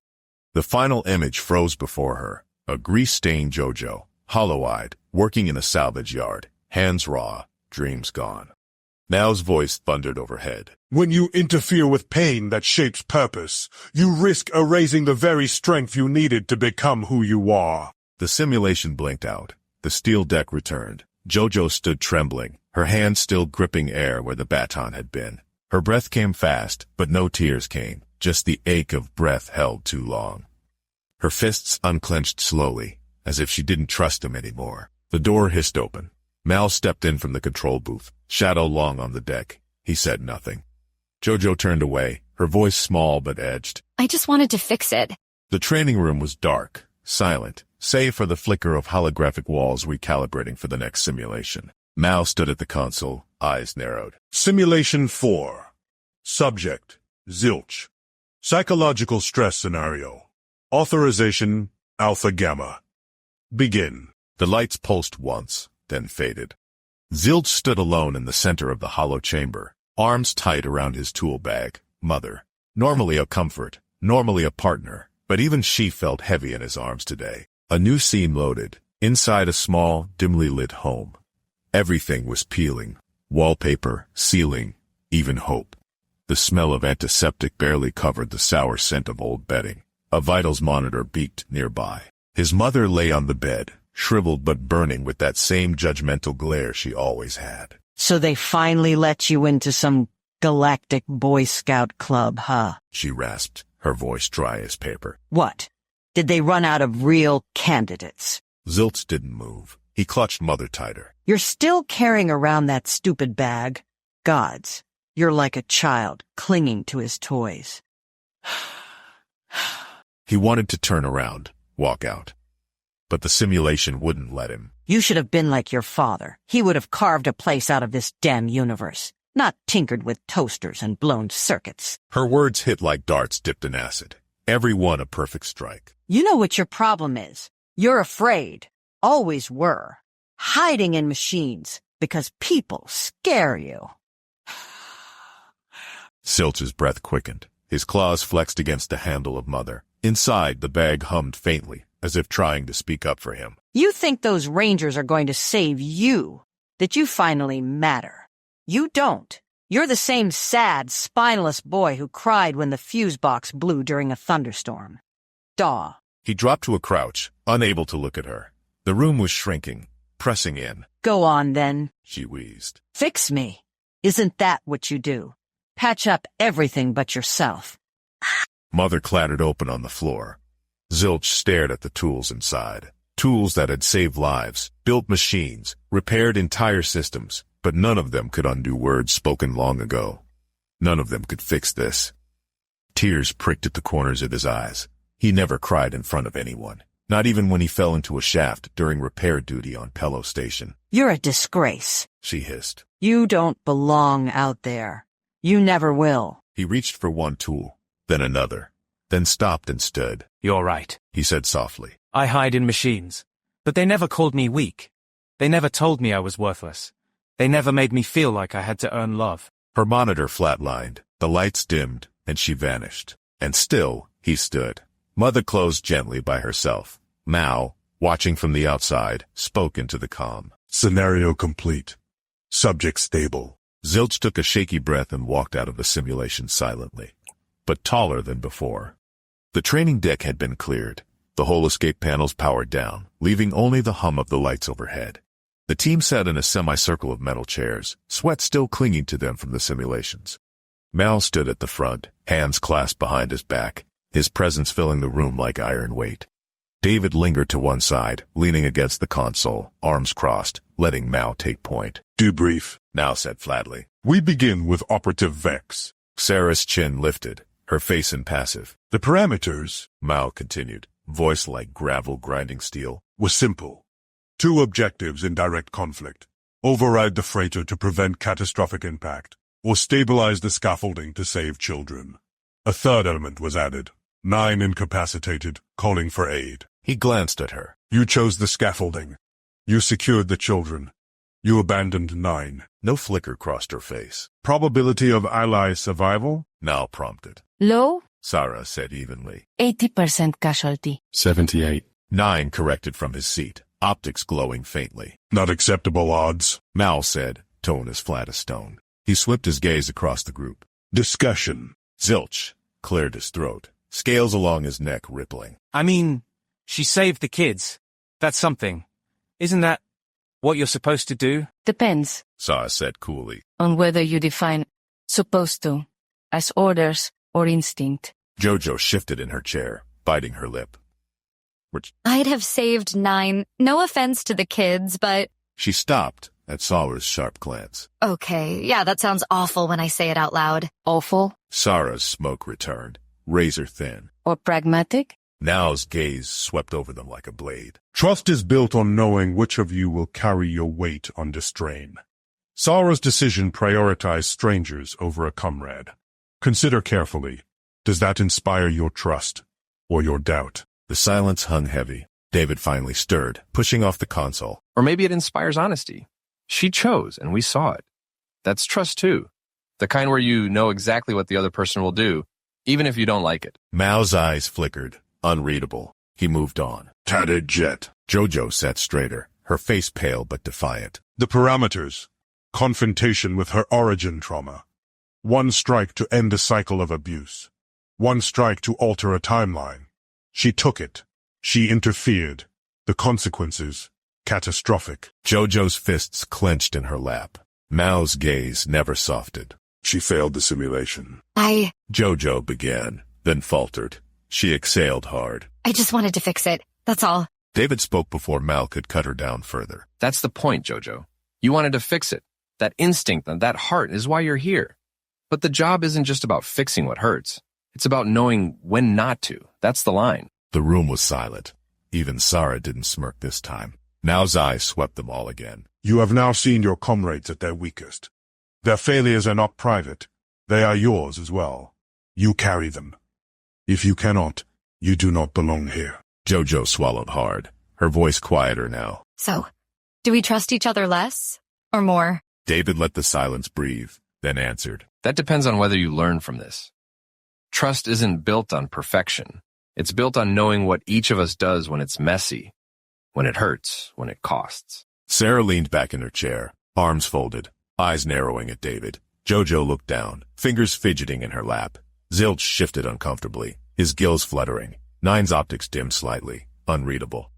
The final image froze before her, a grease-stained Jojo, hollow-eyed, working in a salvage yard, hands raw, dreams gone. Now's voice thundered overhead. When you interfere with pain that shapes purpose, you risk erasing the very strength you needed to become who you are. The simulation blinked out. The steel deck returned. Jojo stood trembling, her hand still gripping air where the baton had been. Her breath came fast, but no tears came, just the ache of breath held too long. Her fists unclenched slowly, as if she didn't trust him anymore. The door hissed open. Mal stepped in from the control booth, shadow long on the deck. He said nothing. Jojo turned away, her voice small but edged. I just wanted to fix it. The training room was dark, silent, save for the flicker of holographic walls recalibrating for the next simulation. Mal stood at the console, eyes narrowed. Simulation 4. Subject, Zilch. Psychological stress scenario. Authorization, Alpha Gamma. Begin. The lights pulsed once, then faded. Zilch stood alone in the center of the hollow chamber, arms tight around his tool bag. Mother. Normally a comfort, normally a partner, but even she felt heavy in his arms today. A new scene loaded, inside a small, dimly lit home. Everything was peeling. Wallpaper, ceiling, even hope. The smell of antiseptic barely covered the sour scent of old bedding. A vitals monitor beeped nearby. His mother lay on the bed, shriveled but burning with that same judgmental glare she always had. So they finally let you into some galactic Boy Scout club, huh? She rasped, her voice dry as paper. What? Did they run out of real candidates? Zilch didn't move. He clutched Mother tighter. You're still carrying around that stupid bag? Gods, you're like a child clinging to his toys. He wanted to turn around, walk out. But the simulation wouldn't let him. You should have been like your father. He would have carved a place out of this damn universe, not tinkered with toasters and blown circuits. Her words hit like darts dipped in acid. Every one a perfect strike. You know what your problem is? You're afraid. Always were. Hiding in machines because people scare you. Zilch's breath quickened. His claws flexed against the handle of Mother. Inside, the bag hummed faintly, as if trying to speak up for him. You think those Rangers are going to save you, that you finally matter. You don't. You're the same sad, spineless boy who cried when the fuse box blew during a thunderstorm. Daw. He dropped to a crouch, unable to look at her. The room was shrinking, pressing in. Go on, then, she wheezed. Fix me. Isn't that what you do? Patch up everything but yourself. Mother clattered open on the floor. Zilch stared at the tools inside. Tools that had saved lives, built machines, repaired entire systems, but none of them could undo words spoken long ago. None of them could fix this. Tears pricked at the corners of his eyes. He never cried in front of anyone, not even when he fell into a shaft during repair duty on Pello Station. You're a disgrace. She hissed. You don't belong out there. You never will. He reached for one tool, then another, then stopped and stood. You're right, he said softly. I hide in machines, but they never called me weak. They never told me I was worthless. They never made me feel like I had to earn love. Her monitor flatlined, the lights dimmed, and she vanished. And still, he stood. Mother closed gently by herself. Mao, watching from the outside, spoke into the comm. Scenario complete. Subject stable. Zilch took a shaky breath and walked out of the simulation silently, but taller than before. The training deck had been cleared. The whole escape panels powered down, leaving only the hum of the lights overhead. The team sat in a semicircle of metal chairs, sweat still clinging to them from the simulations. Mal stood at the front, hands clasped behind his back, his presence filling the room like iron weight. David lingered to one side, leaning against the console, arms crossed, letting Mao take point. Debrief, Mao said flatly. We begin with Operative Vex. Sarah's chin lifted, her face impassive. The parameters, Mao continued, voice like gravel grinding steel, were simple. 2 objectives in direct conflict. Override the freighter to prevent catastrophic impact, or stabilize the scaffolding to save children. A third element was added. 9 incapacitated, calling for aid. He glanced at her. You chose the scaffolding. You secured the children. You abandoned 9. No flicker crossed her face. Probability of ally survival? Now prompted. Low? Sarah said evenly. 80% casualty. 78. 9 corrected from his seat, optics glowing faintly. Not acceptable odds, Mal said, tone as flat as stone. He swept his gaze across the group. Discussion. Zilch cleared his throat, scales along his neck rippling. I mean, she saved the kids. That's something. Isn't that what you're supposed to do? Depends. Sarah said coolly. On whether you define supposed to as orders or instinct. Jojo shifted in her chair, biting her lip. I'd have saved 9. No offense to the kids, but... She stopped at Sarah's sharp glance. Okay, yeah, that sounds awful when I say it out loud. Awful? Sarah's smoke returned, razor thin. Or pragmatic? Now's gaze swept over them like a blade. Trust is built on knowing which of you will carry your weight under strain. Sarah's decision prioritized strangers over a comrade. Consider carefully. Does that inspire your trust or your doubt? The silence hung heavy. David finally stirred, pushing off the console. Or maybe it inspires honesty. She chose, and we saw it. That's trust, too. The kind where you know exactly what the other person will do, even if you don't like it. Mao's eyes flickered, unreadable. He moved on. Tatted jet. Jojo sat straighter, her face pale but defiant. The parameters. Confrontation with her origin trauma. 1 strike to end a cycle of abuse. 1 strike to alter a timeline. She took it. She interfered. The consequences, catastrophic. Jojo's fists clenched in her lap. Mao's gaze never softened. She failed the simulation. Jojo began, then faltered. She exhaled hard. I just wanted to fix it. That's all. David spoke before Mal could cut her down further. That's the point, Jojo. You wanted to fix it. That instinct and that heart is why you're here. But the job isn't just about fixing what hurts. It's about knowing when not to. That's the line. The room was silent. Even Sarah didn't smirk this time. Mao's eyes swept them all again. You have now seen your comrades at their weakest. Their failures are not private. They are yours as well. You carry them. If you cannot, you do not belong here. Jojo swallowed hard, her voice quieter now. So, do we trust each other less or more? David let the silence breathe, then answered. That depends on whether you learn from this. Trust isn't built on perfection. It's built on knowing what each of us does when it's messy, when it hurts, when it costs. Sarah leaned back in her chair, arms folded, eyes narrowing at David. Jojo looked down, fingers fidgeting in her lap. Zilch shifted uncomfortably, his gills fluttering. 9's optics dimmed slightly, unreadable.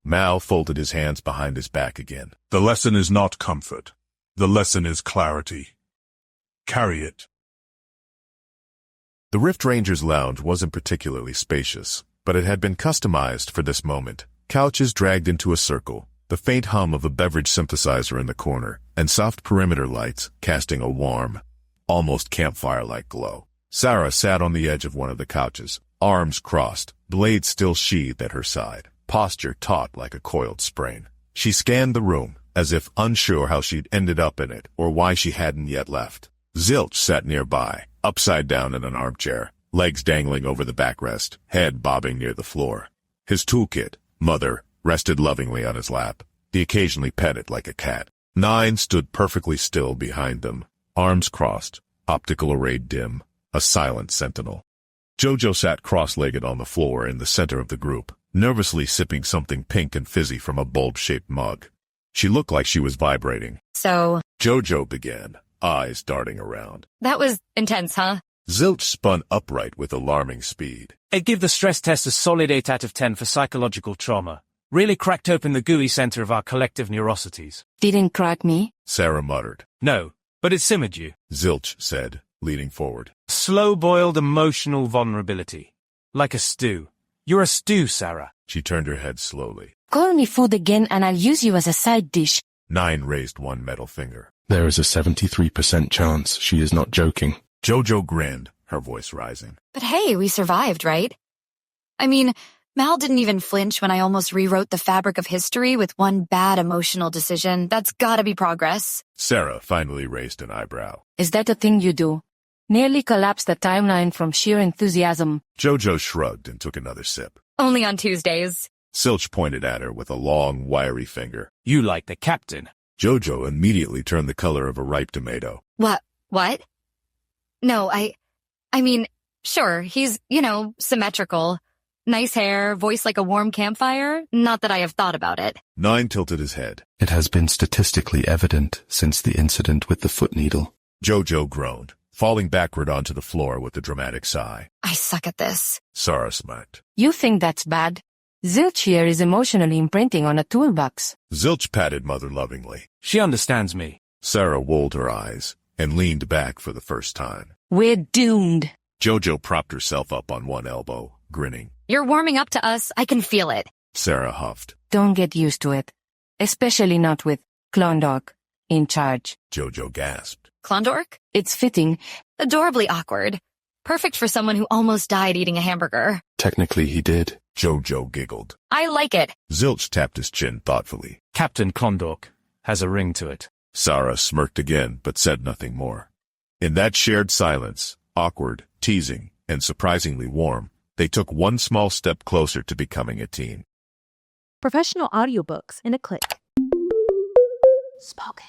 Mal folded his hands behind his back again. The lesson is not comfort. The lesson is clarity. Carry it. The Rift Ranger's lounge wasn't particularly spacious, but it had been customized for this moment. Couches dragged into a circle, the faint hum of a beverage synthesizer in the corner, and soft perimeter lights casting a warm, almost campfire-like glow. Sarah sat on the edge of one of the couches, arms crossed, blade still sheathed at her side, posture taut like a coiled sprain. She scanned the room, as if unsure how she'd ended up in it or why she hadn't yet left. Zilch sat nearby, upside down in an armchair, legs dangling over the backrest, head bobbing near the floor. His toolkit, Mother, rested lovingly on his lap. He occasionally pet it like a cat. 9 stood perfectly still behind them, arms crossed, optical array dim, a silent sentinel. Jojo sat cross-legged on the floor in the center of the group, nervously sipping something pink and fizzy from a bulb-shaped mug. She looked like she was vibrating. So, Jojo began, eyes darting around. that was intense, huh? Zilch spun upright with alarming speed. I'd give the stress test a solid 8 out of 10 for psychological trauma. Really cracked open the gooey center of our collective neurosities. Didn't crack me. Sarah muttered. No, but it simmered you. Zilch said, leaning forward. Slow-boiled emotional vulnerability. Like a stew. You're a stew, Sarah. She turned her head slowly. Call me food again and I'll use you as a side dish. 9 raised one metal finger. There is a 73% chance she is not joking. Jojo grinned, her voice rising. But hey, we survived, right? I mean, Mal didn't even flinch when I almost rewrote the fabric of history with one bad emotional decision. That's gotta be progress. Sarah finally raised an eyebrow. Is that a thing you do? Nearly collapsed the timeline from sheer enthusiasm. Jojo shrugged and took another sip. Only on Tuesdays. Zilch pointed at her with a long, wiry finger. You like the captain. Jojo immediately turned the color of a ripe tomato. What? No, I mean, sure, he's, symmetrical. Nice hair, voice like a warm campfire. Not that I have thought about it. 9 tilted his head. It has been statistically evident since the incident with the foot needle. Jojo groaned, falling backward onto the floor with a dramatic sigh. I suck at this. Sarah smirked. You think that's bad? Zilch here is emotionally imprinting on a toolbox. Zilch patted Mother lovingly. She understands me. Sarah rolled her eyes and leaned back for the first time. We're doomed. Jojo propped herself up on one elbow, grinning. You're warming up to us. I can feel it. Sarah huffed. Don't get used to it. Especially not with Klondike in charge. Jojo gasped. Klondork? It's fitting. Adorably awkward. Perfect for someone who almost died eating a hamburger. Technically he did. Jojo giggled. I like it. Zilch tapped his chin thoughtfully. Captain Klondike has a ring to it. Sarah smirked again, but said nothing more. In that shared silence, awkward, teasing, and surprisingly warm, they took one small step closer to becoming a team. Professional audiobooks in a click. Spoken.